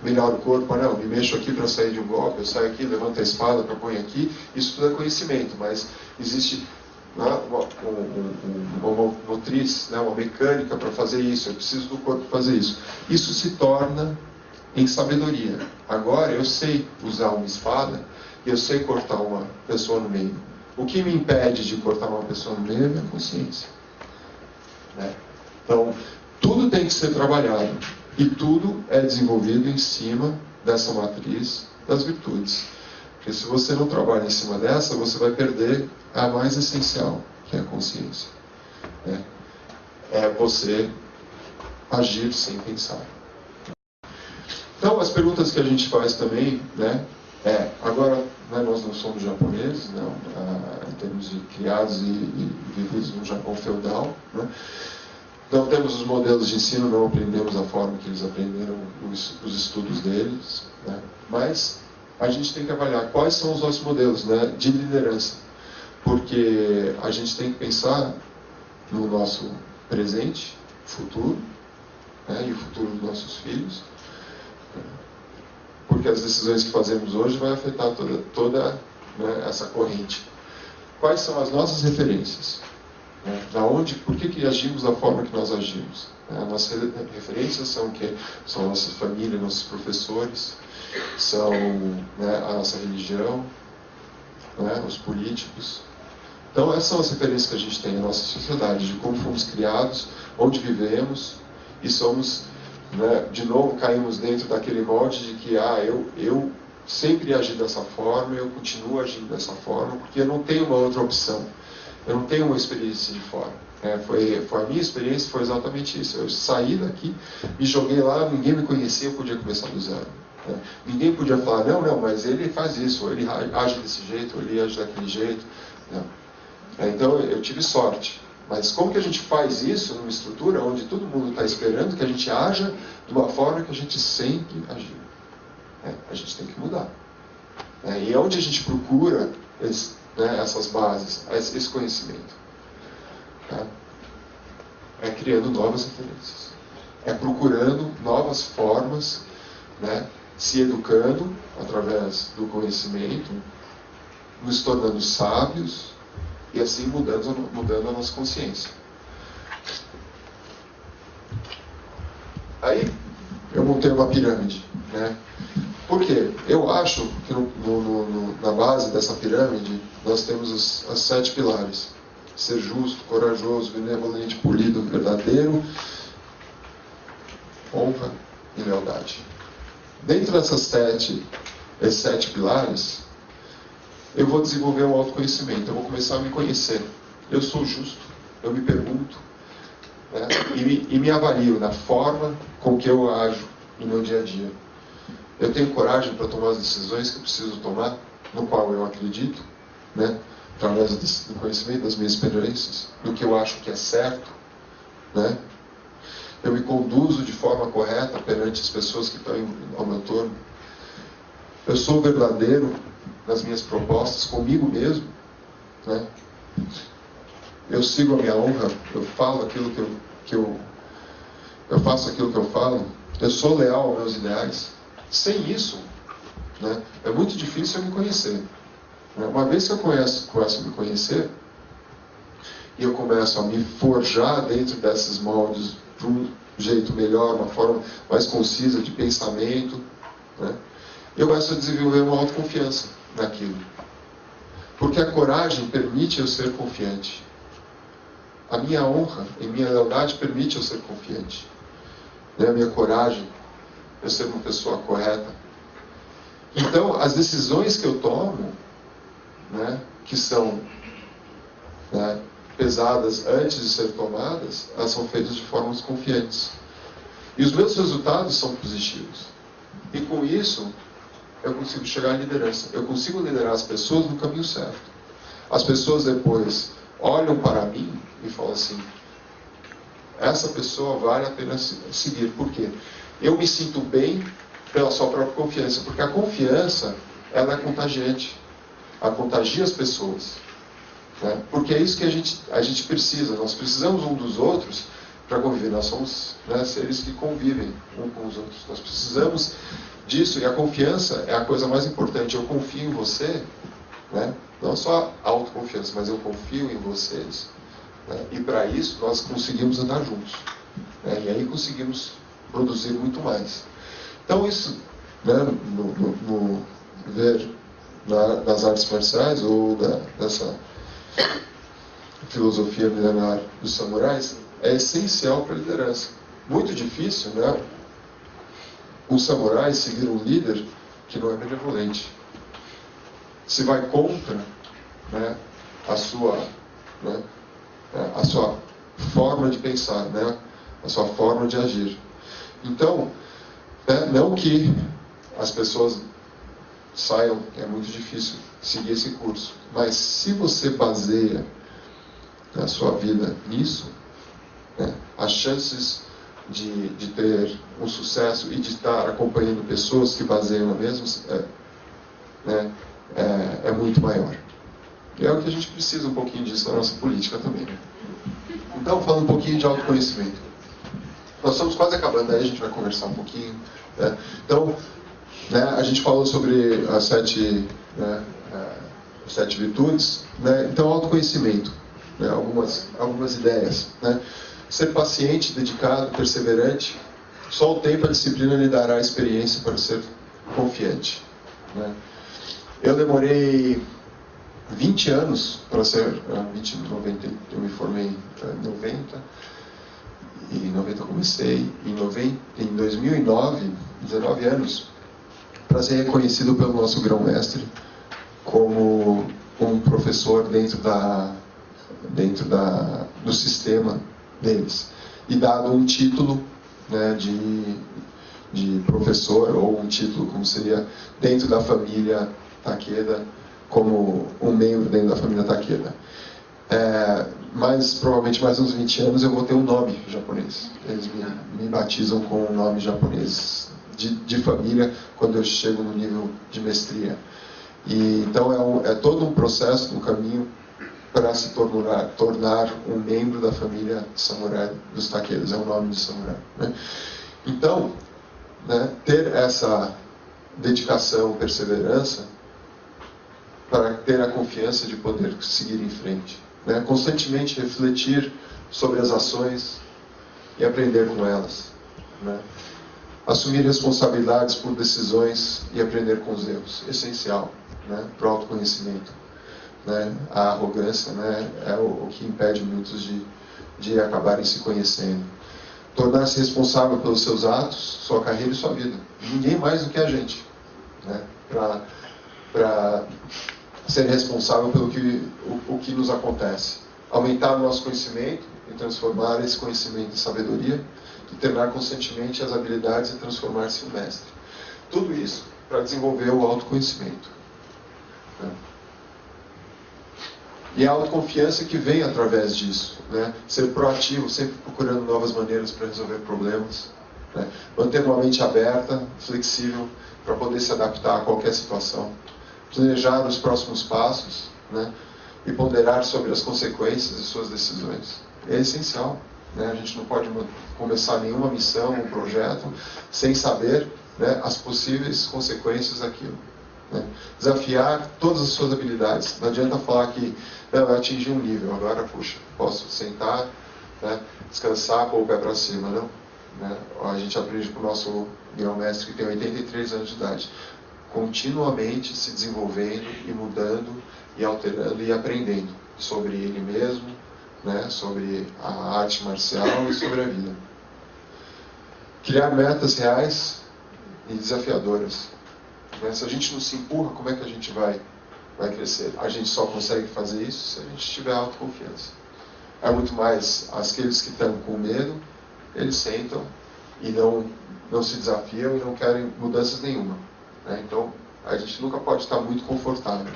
melhor o corpo. Não, me mexo aqui para sair de um golpe, eu saio aqui, levanto a espada para pôr aqui. Isso tudo é conhecimento, mas existe uma motriz, né, uma mecânica para fazer isso. Eu preciso do corpo para fazer isso. Isso se torna em sabedoria. Agora eu sei usar uma espada e eu sei cortar uma pessoa no meio. O que me impede de cortar uma pessoa no meio é a minha consciência, né? Então, tudo tem que ser trabalhado e tudo é desenvolvido em cima dessa matriz das virtudes. Porque se você não trabalha em cima dessa, você vai perder a mais essencial, que é a consciência, né? É você agir sem pensar. Então, as perguntas que a gente faz também, né, agora, né, nós não somos japoneses, não, em termos de criados e vividos no Japão feudal, né? Não temos os modelos de ensino, não aprendemos a forma que eles aprenderam os estudos deles, né? Mas a gente tem que avaliar quais são os nossos modelos, né, de liderança, porque a gente tem que pensar no nosso presente, futuro, né, e o futuro dos nossos filhos, porque as decisões que fazemos hoje vão afetar toda né, essa corrente. Quais são as nossas referências? Né? Por que agimos da forma que nós agimos? As nossas referências são o quê? São a nossa família, nossos professores, são, né, a nossa religião, né, os políticos. Então essas são as referências que a gente tem na nossa sociedade, de como fomos criados, onde vivemos, e somos, né, de novo caímos dentro daquele molde de que eu sempre agi dessa forma, eu continuo agindo dessa forma, porque eu não tenho uma outra opção, eu não tenho uma experiência de fora. Foi a minha experiência, foi exatamente isso. Eu saí daqui, me joguei lá, ninguém me conhecia, eu podia começar do zero. Ninguém podia falar, não, mas ele faz isso, ou ele age desse jeito, ou ele age daquele jeito. Não. Então eu tive sorte. Mas como que a gente faz isso numa estrutura onde todo mundo está esperando que a gente haja de uma forma que a gente sempre agiu? A gente tem que mudar. E é onde a gente procura essas bases, esse conhecimento. É criando novas referências. É procurando novas formas, né, se educando através do conhecimento, nos tornando sábios e assim mudando a nossa consciência. Aí eu montei uma pirâmide, né? Por quê? Eu acho que na base dessa pirâmide nós temos os 7 pilares: ser justo, corajoso, benevolente, polido, verdadeiro, honra e lealdade. Dentro desses 7 pilares, eu vou desenvolver um autoconhecimento, eu vou começar a me conhecer. Eu sou justo, eu me pergunto, né, e me avalio na forma com que eu ajo no meu dia a dia. Eu tenho coragem para tomar as decisões que eu preciso tomar, no qual eu acredito, né, através do conhecimento, das minhas experiências, do que eu acho que é certo, né? eu me conduzo de forma correta perante as pessoas que estão ao meu torno, eu sou verdadeiro nas minhas propostas comigo mesmo, né? Eu sigo a minha honra, eu falo aquilo eu faço aquilo que eu falo, eu sou leal aos meus ideais. Sem isso, né, é muito difícil eu me conhecer. Uma vez que eu começo a me conhecer, e eu começo a me forjar dentro desses moldes de um jeito melhor, uma forma mais concisa de pensamento, né, eu começo a desenvolver uma autoconfiança naquilo. Porque a coragem permite eu ser confiante. A minha honra e minha lealdade permite eu ser confiante. A minha coragem, eu ser uma pessoa correta. Então, as decisões que eu tomo, né, que são, né, pesadas antes de ser tomadas, elas são feitas de formas confiantes. E os meus resultados são positivos. E com isso, eu consigo chegar à liderança. Eu consigo liderar as pessoas no caminho certo. As pessoas depois olham para mim e falam assim, essa pessoa vale a pena seguir. Por quê? Eu me sinto bem pela sua própria confiança. Porque a confiança, ela é contagiante. Ela contagia as pessoas. Né? Porque é isso que a gente precisa. Nós precisamos um dos outros para conviver. Nós somos, né, seres que convivem um com os outros. Nós precisamos disso. E a confiança é a coisa mais importante. Eu confio em você, né? Não só a autoconfiança, mas eu confio em vocês. Né? E para isso nós conseguimos andar juntos. Né? E aí conseguimos produzir muito mais. Então isso, né, no ver nas artes marciais ou dessa filosofia milenar dos samurais é essencial para a liderança. Muito difícil, né, um samurai seguir um líder que não é benevolente. Se vai contra, né, a sua forma de pensar, né, a sua forma de agir. Então, né, não que as pessoas saiam, é muito difícil seguir esse curso, mas se você baseia a sua vida nisso, né, as chances de ter um sucesso e de estar acompanhando pessoas que baseiam a mesma é muito maior. E é o que a gente precisa um pouquinho disso na nossa política também. Né? Então, falando um pouquinho de autoconhecimento. Nós estamos quase acabando, aí a gente vai conversar um pouquinho. Né? Então, né, a gente falou sobre as 7 virtudes. Né? Então, autoconhecimento. Né? Algumas ideias. Né? Ser paciente, dedicado, perseverante. Só o tempo e a disciplina lhe dará a experiência para ser confiante. Né? Eu demorei 20 anos para ser... 90, eu me formei em 90. E em 90 eu comecei. Em 2009, 19 anos, para ser reconhecido pelo nosso grão-mestre como um professor dentro do sistema deles. E dado um título, né, de professor, ou um título como seria dentro da família Takeda, como um membro dentro da família Takeda. Mas provavelmente mais uns 20 anos eu vou ter um nome japonês. Eles me batizam com um nome japonês de família quando eu chego no nível de mestria. E, então é todo um processo, um caminho para se tornar um membro da família samurai dos Takedas. É o nome de samurai. Né? Então, né, ter essa dedicação, perseverança, para ter a confiança de poder seguir em frente. Né? Constantemente refletir sobre as ações e aprender com elas. Né? Assumir responsabilidades por decisões e aprender com os erros. Essencial, né, para o autoconhecimento. Né? A arrogância, né, é o que impede muitos de acabarem se conhecendo. Tornar-se responsável pelos seus atos, sua carreira e sua vida. Ninguém mais do que a gente. Né? Para ser responsável pelo que nos acontece. Aumentar o nosso conhecimento e transformar esse conhecimento em sabedoria e treinar constantemente as habilidades e transformar-se em mestre. Tudo isso para desenvolver o autoconhecimento. Né? E a autoconfiança que vem através disso, né? Ser proativo, sempre procurando novas maneiras para resolver problemas, né? Manter uma mente aberta, flexível, para poder se adaptar a qualquer situação. Planejar os próximos passos, né? E ponderar sobre as consequências de suas decisões. É essencial, né? A gente não pode começar nenhuma missão, um projeto, sem saber, né, as possíveis consequências daquilo. Né? Desafiar todas as suas habilidades. Não adianta falar que não, eu atingi um nível, agora, puxa, posso sentar, né, descansar, pôr o pé para cima. Não. Né? A gente aprende com o nosso grão-mestre que tem 83 anos de idade. Continuamente se desenvolvendo e mudando e alterando e aprendendo sobre ele mesmo, né, sobre a arte marcial e sobre a vida. Criar metas reais e desafiadoras. Se a gente não se empurra, como é que a gente vai crescer? A gente só consegue fazer isso se a gente tiver autoconfiança. É muito mais aqueles que estão com medo, eles sentam e não se desafiam e não querem mudanças nenhuma. Então, a gente nunca pode estar muito confortável.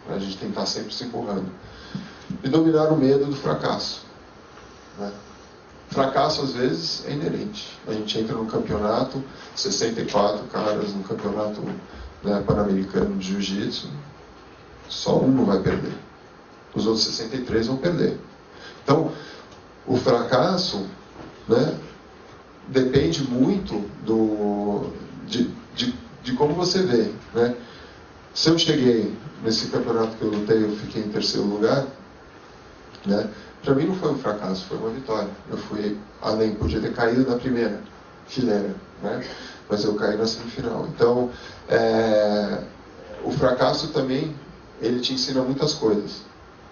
A gente tem que estar sempre se empurrando. E dominar o medo do fracasso. Fracasso, às vezes, é inerente. A gente entra num campeonato, 64 caras no campeonato, né, pan-americano de jiu-jitsu, só um não vai perder. Os outros 63 vão perder. Então, o fracasso, né, depende muito de como você vê. Né? Se eu cheguei nesse campeonato que eu lutei, eu fiquei em terceiro lugar, né? Para mim não foi um fracasso, foi uma vitória. Eu fui além, podia ter caído na primeira fileira, né? Mas eu caí na semifinal. Então, o fracasso também, ele te ensina muitas coisas.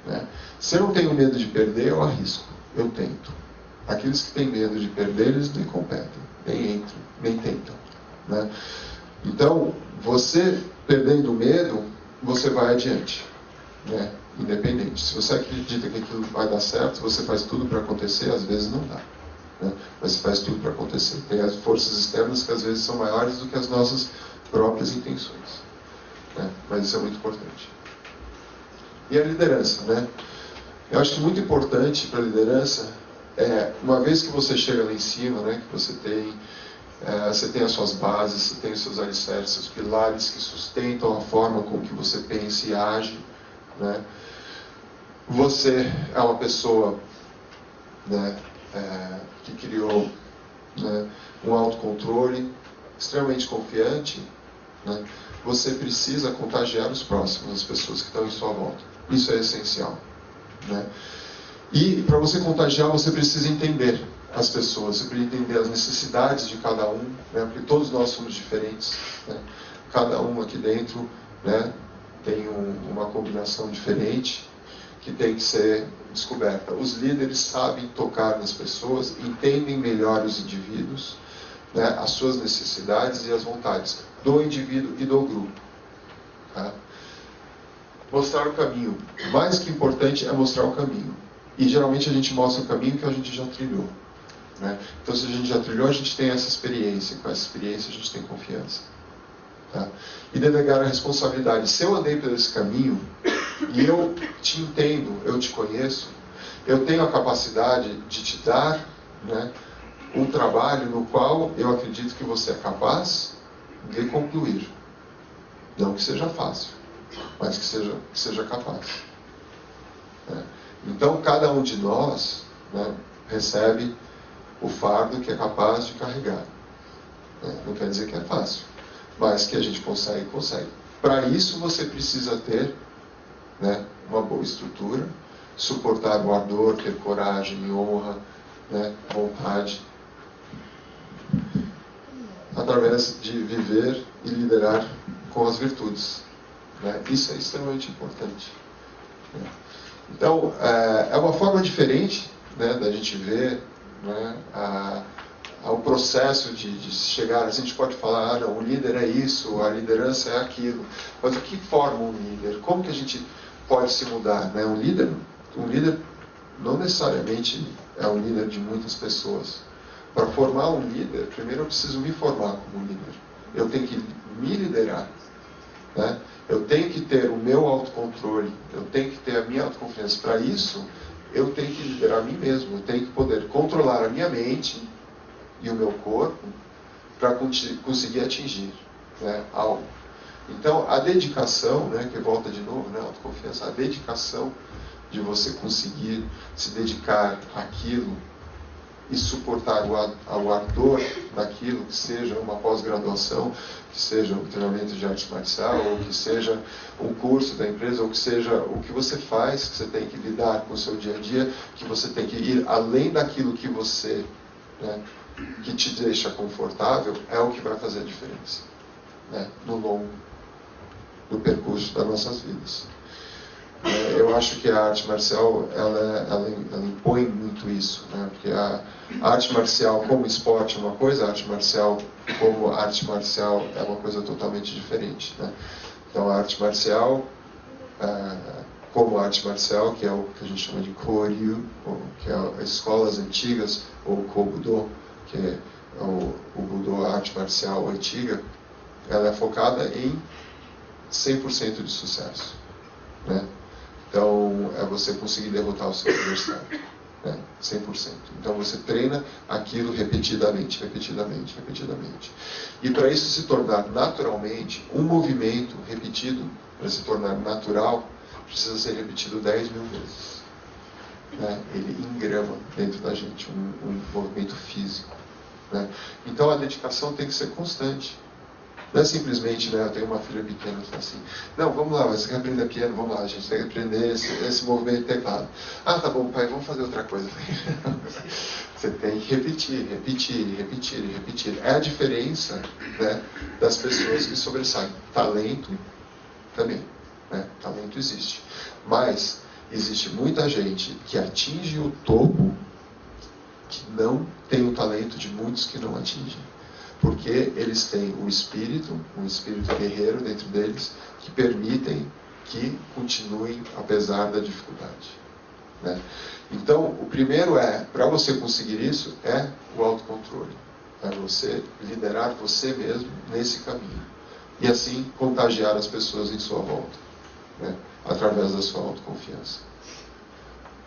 Né? Se eu não tenho medo de perder, eu arrisco, eu tento. Aqueles que têm medo de perder, eles nem competem, nem entram, nem tentam. Né? Então, você perdendo o medo, você vai adiante. Né? Independente. Se você acredita que aquilo vai dar certo, você faz tudo para acontecer, às vezes não dá. Né? Mas você faz tudo para acontecer. Tem as forças externas que às vezes são maiores do que as nossas próprias intenções. Né? Mas isso é muito importante. E a liderança, né? Eu acho que muito importante para a liderança uma vez que você chega lá em cima, né, que você tem as suas bases, você tem os seus alicerces, os pilares que sustentam a forma com que você pensa e age, né? Você é uma pessoa, né, que criou, né, um autocontrole, extremamente confiante, né? Você precisa contagiar os próximos, as pessoas que estão em sua volta. Isso é essencial. Né? E para você contagiar, você precisa entender as pessoas, você precisa entender as necessidades de cada um, né? Porque todos nós somos diferentes. Né? Cada um aqui dentro, né, tem uma combinação diferente que tem que ser descoberta. Os líderes sabem tocar nas pessoas, entendem melhor os indivíduos, né, as suas necessidades e as vontades do indivíduo e do grupo. Tá? Mostrar o caminho. O mais que importante é mostrar o caminho. E geralmente a gente mostra o caminho que a gente já trilhou. Né? Então, se a gente já trilhou, a gente tem essa experiência. Com essa experiência, a gente tem confiança. Tá? E delegar a responsabilidade. Se eu andei por esse caminho e eu te entendo, eu te conheço, eu tenho a capacidade de te dar, né, um trabalho no qual eu acredito que você é capaz de concluir. Não que seja fácil, mas que seja capaz. Então, cada um de nós, né, recebe o fardo que é capaz de carregar. Não quer dizer que é fácil, mas que a gente consegue. Para isso, você precisa ter, né, uma boa estrutura, suportar o ardor, ter coragem e honra, né, vontade, através de viver e liderar com as virtudes. Né? Isso é extremamente importante. Né? Então, é uma forma diferente, né, da gente ver, né, o processo de chegar. A gente pode falar, não, o líder é isso, a liderança é aquilo. Mas o que forma um líder? Como que a gente pode se mudar? Né? Um líder não necessariamente é um líder de muitas pessoas. Para formar um líder, primeiro eu preciso me formar como líder. Eu tenho que me liderar. Né? Eu tenho que ter o meu autocontrole, eu tenho que ter a minha autoconfiança. Para isso, eu tenho que liderar a mim mesmo, eu tenho que poder controlar a minha mente e o meu corpo para conseguir atingir, né, algo. Então, a dedicação, né, que volta de novo, né, a autoconfiança, a dedicação de você conseguir se dedicar àquilo e suportar o ardor daquilo, que seja uma pós-graduação, que seja um treinamento de arte marcial, ou que seja um curso da empresa, ou que seja o que você faz, que você tem que lidar com o seu dia a dia, que você tem que ir além daquilo que você, né, que te deixa confortável, é o que vai fazer a diferença, né, no longo do percurso das nossas vidas. Eu acho que a arte marcial, ela impõe muito isso, né? Porque a arte marcial como esporte é uma coisa, a arte marcial como arte marcial é uma coisa totalmente diferente, né? Então a arte marcial, como arte marcial, que é o que a gente chama de Koryu, que é as escolas antigas, ou Kobudo, que é o Budo, a arte marcial antiga, ela é focada em 100% de sucesso, né? Então, é você conseguir derrotar o seu adversário, né? 100%. Então, você treina aquilo repetidamente. E para isso se tornar naturalmente, um movimento repetido, para se tornar natural, precisa ser repetido 10.000 vezes. Né? Ele engrama dentro da gente um movimento físico. Né? Então, a dedicação tem que ser constante. Não é simplesmente, né, eu tenho uma filha pequena que fala assim, não, vamos lá, você quer aprender piano? Vamos lá, a gente tem que aprender esse movimento de teclado. Ah, tá bom, pai, vamos fazer outra coisa. Você tem que repetir. É a diferença, né, das pessoas que sobressaem. Talento também, né? Talento existe. Mas existe muita gente que atinge o topo que não tem o talento de muitos que não atingem. Porque eles têm um espírito guerreiro dentro deles, que permitem que continuem apesar da dificuldade. Né? Então, o primeiro para você conseguir isso, é o autocontrole. É você liderar você mesmo nesse caminho. E assim, contagiar as pessoas em sua volta. Né? Através da sua autoconfiança.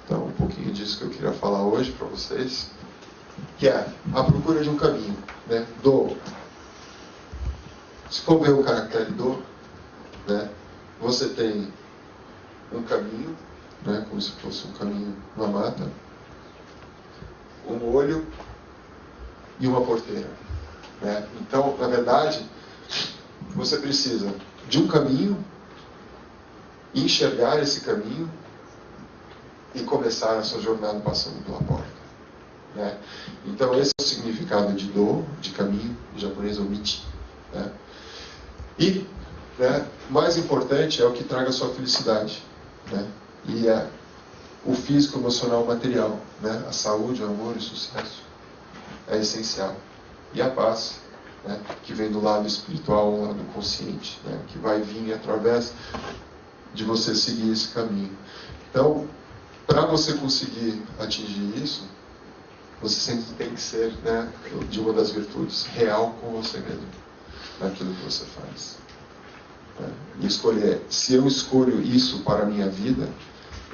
Então, um pouquinho disso que eu queria falar hoje para vocês. Que é a procura de um caminho, né? Se for ver o caractere né? Você tem um caminho, né? Como se fosse um caminho na mata, um olho e uma porteira, né? Então, na verdade, você precisa de um caminho, enxergar esse caminho e começar a sua jornada passando pela porta. Né? Então esse é o significado de de caminho, em japonês é o michi. Né? E, né, mais importante é o que traga a sua felicidade. Né? E é o físico, emocional, material. Né? A saúde, o amor e o sucesso é essencial. E a paz, né, que vem do lado espiritual, do lado consciente, né, que vai vir através de você seguir esse caminho. Então, para você conseguir atingir isso, você sempre tem que ser, né, de uma das virtudes, real com você mesmo, naquilo que você faz. Né? E escolher, se eu escolho isso para a minha vida,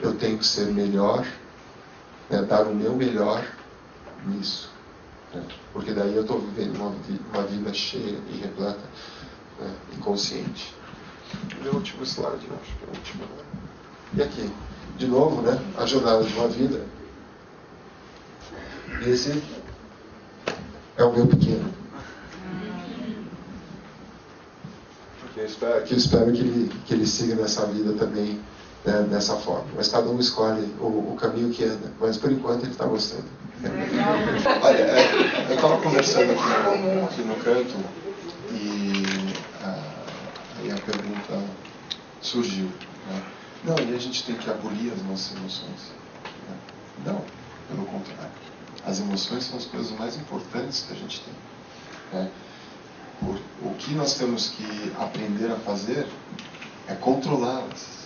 eu tenho que ser melhor, né, dar o meu melhor nisso. Né? Porque daí eu estou vivendo uma vida cheia e repleta, né, e consciente. Meu último slide, eu acho que é o último. E aqui, de novo, né, a jornada de uma vida. Esse é o meu pequeno. Eu espero que ele siga nessa vida também, né, dessa forma. Mas cada um escolhe o caminho que anda. Mas por enquanto ele está gostando. Olha, eu estava conversando aqui no canto e aí a pergunta surgiu. Né? Não, e a gente tem que abolir as nossas emoções. Né? Não, pelo contrário. As emoções são as coisas mais importantes que a gente tem. Né? O que nós temos que aprender a fazer é controlá-las.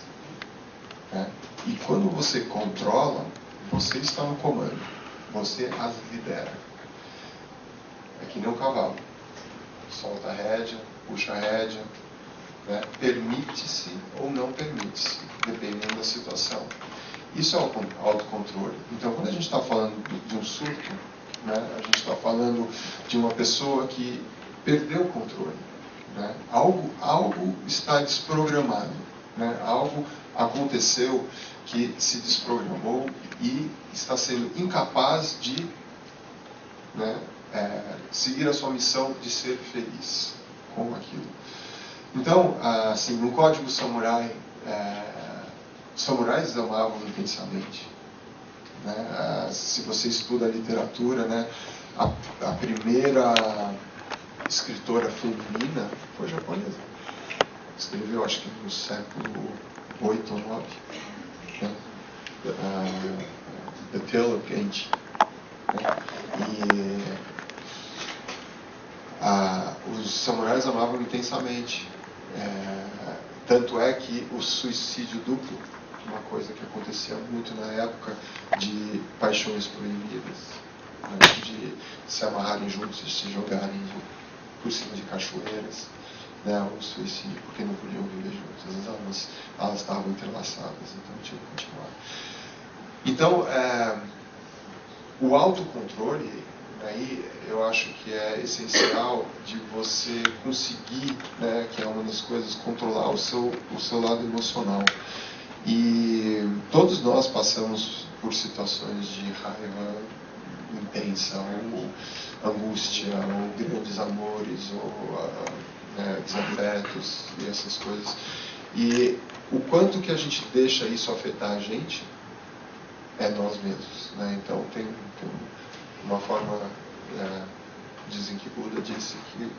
Né? E quando você controla, você está no comando. Você as lidera. É que nem um cavalo. Solta a rédea, puxa a rédea, né? Permite-se ou não permite-se, dependendo da situação. Isso é o autocontrole. Então, quando a gente está falando de um surto, né, a gente está falando de uma pessoa que perdeu o controle. Né? Algo está desprogramado. Né? Algo aconteceu que se desprogramou e está sendo incapaz de, né, seguir a sua missão de ser feliz com aquilo. Então, assim, no Código Samurai, os samurais amavam intensamente. Né? Se você estuda a literatura, né, a primeira escritora feminina foi japonesa. Escreveu, acho que no século 8 ou 9. Né? The Tale of Genji. Né? E os samurais amavam intensamente. Tanto é que o suicídio duplo, uma coisa que acontecia muito na época de paixões proibidas, né? De se amarrarem juntos e se jogarem por cima de cachoeiras, né? O suicídio, porque não podiam viver juntos. As almas estavam entrelaçadas, então tinha que continuar. Então, o autocontrole, aí eu acho que é essencial de você conseguir, né, que é uma das coisas, controlar o seu lado emocional. E todos nós passamos por situações de raiva intensa, ou angústia, ou grandes amores, ou desafetos e essas coisas. E o quanto que a gente deixa isso afetar a gente é nós mesmos. Né? Então tem uma forma, dizem que Buda disse que,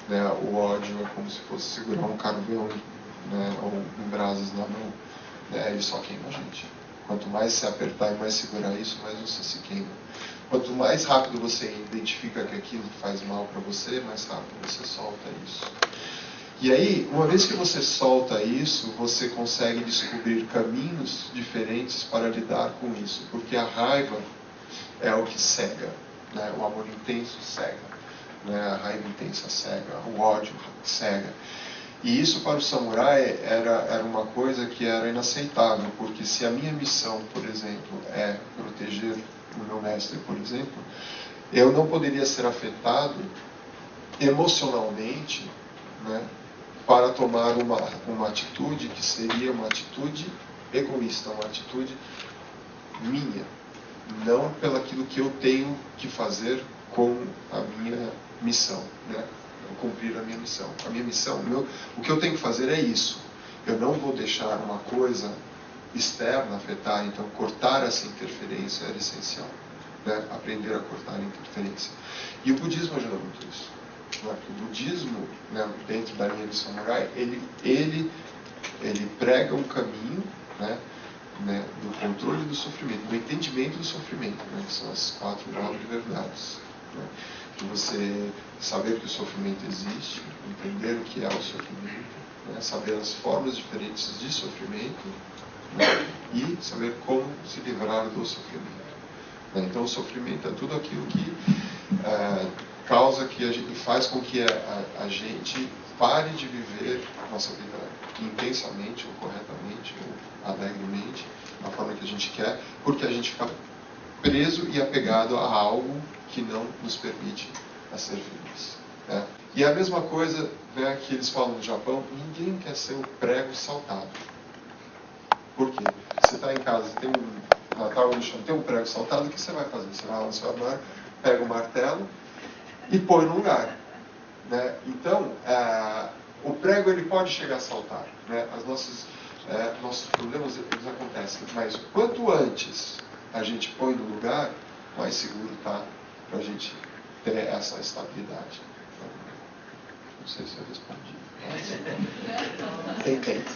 né, o ódio é como se fosse segurar um carvão, né, ou em brasas na mão, né, ele só queima a gente. Quanto mais se apertar e mais segurar isso, mais você se queima. Quanto mais rápido você identifica que aquilo faz mal para você, mais rápido você solta isso. E aí, uma vez que você solta isso, você consegue descobrir caminhos diferentes para lidar com isso, porque a raiva é o que cega, né? O amor intenso cega, né? A raiva intensa cega, o ódio cega. E isso para o samurai era uma coisa que era inaceitável, porque se a minha missão, por exemplo, é proteger o meu mestre, por exemplo, eu não poderia ser afetado emocionalmente, né, para tomar uma atitude que seria uma atitude egoísta, uma atitude minha, não pelaquilo que eu tenho que fazer com a minha missão, né? Cumprir a minha missão. A minha missão, o que eu tenho que fazer é isso. Eu não vou deixar uma coisa externa afetar, então cortar essa interferência era essencial, né? Aprender a cortar a interferência. E o budismo ajuda muito isso. O budismo, né, dentro da linha de samurai, ele prega um caminho, né, do controle do sofrimento, do entendimento do sofrimento, né, que são as 4 nobres verdades. Né, de você saber que o sofrimento existe, entender o que é o sofrimento, né, saber as formas diferentes de sofrimento, né, e saber como se livrar do sofrimento. Né, então, o sofrimento é tudo aquilo que causa que a gente faz com que a gente pare de viver nossa vida intensamente ou corretamente ou alegremente, da forma que a gente quer, porque a gente fica preso e apegado a algo que não nos permite a ser feliz. Né? E a mesma coisa, né, que eles falam no Japão, ninguém quer ser o prego saltado. Por quê? Você está em casa, tem um Natal no chão, tem um prego saltado, o que você vai fazer? Você vai lá no seu armário, pega o martelo e põe no lugar. Né? Então, o prego ele pode chegar a saltar. Né? Nossos problemas eles acontecem, mas quanto antes a gente põe no lugar, mais seguro está para a gente ter essa estabilidade. Não sei se eu respondi. Tem tempo.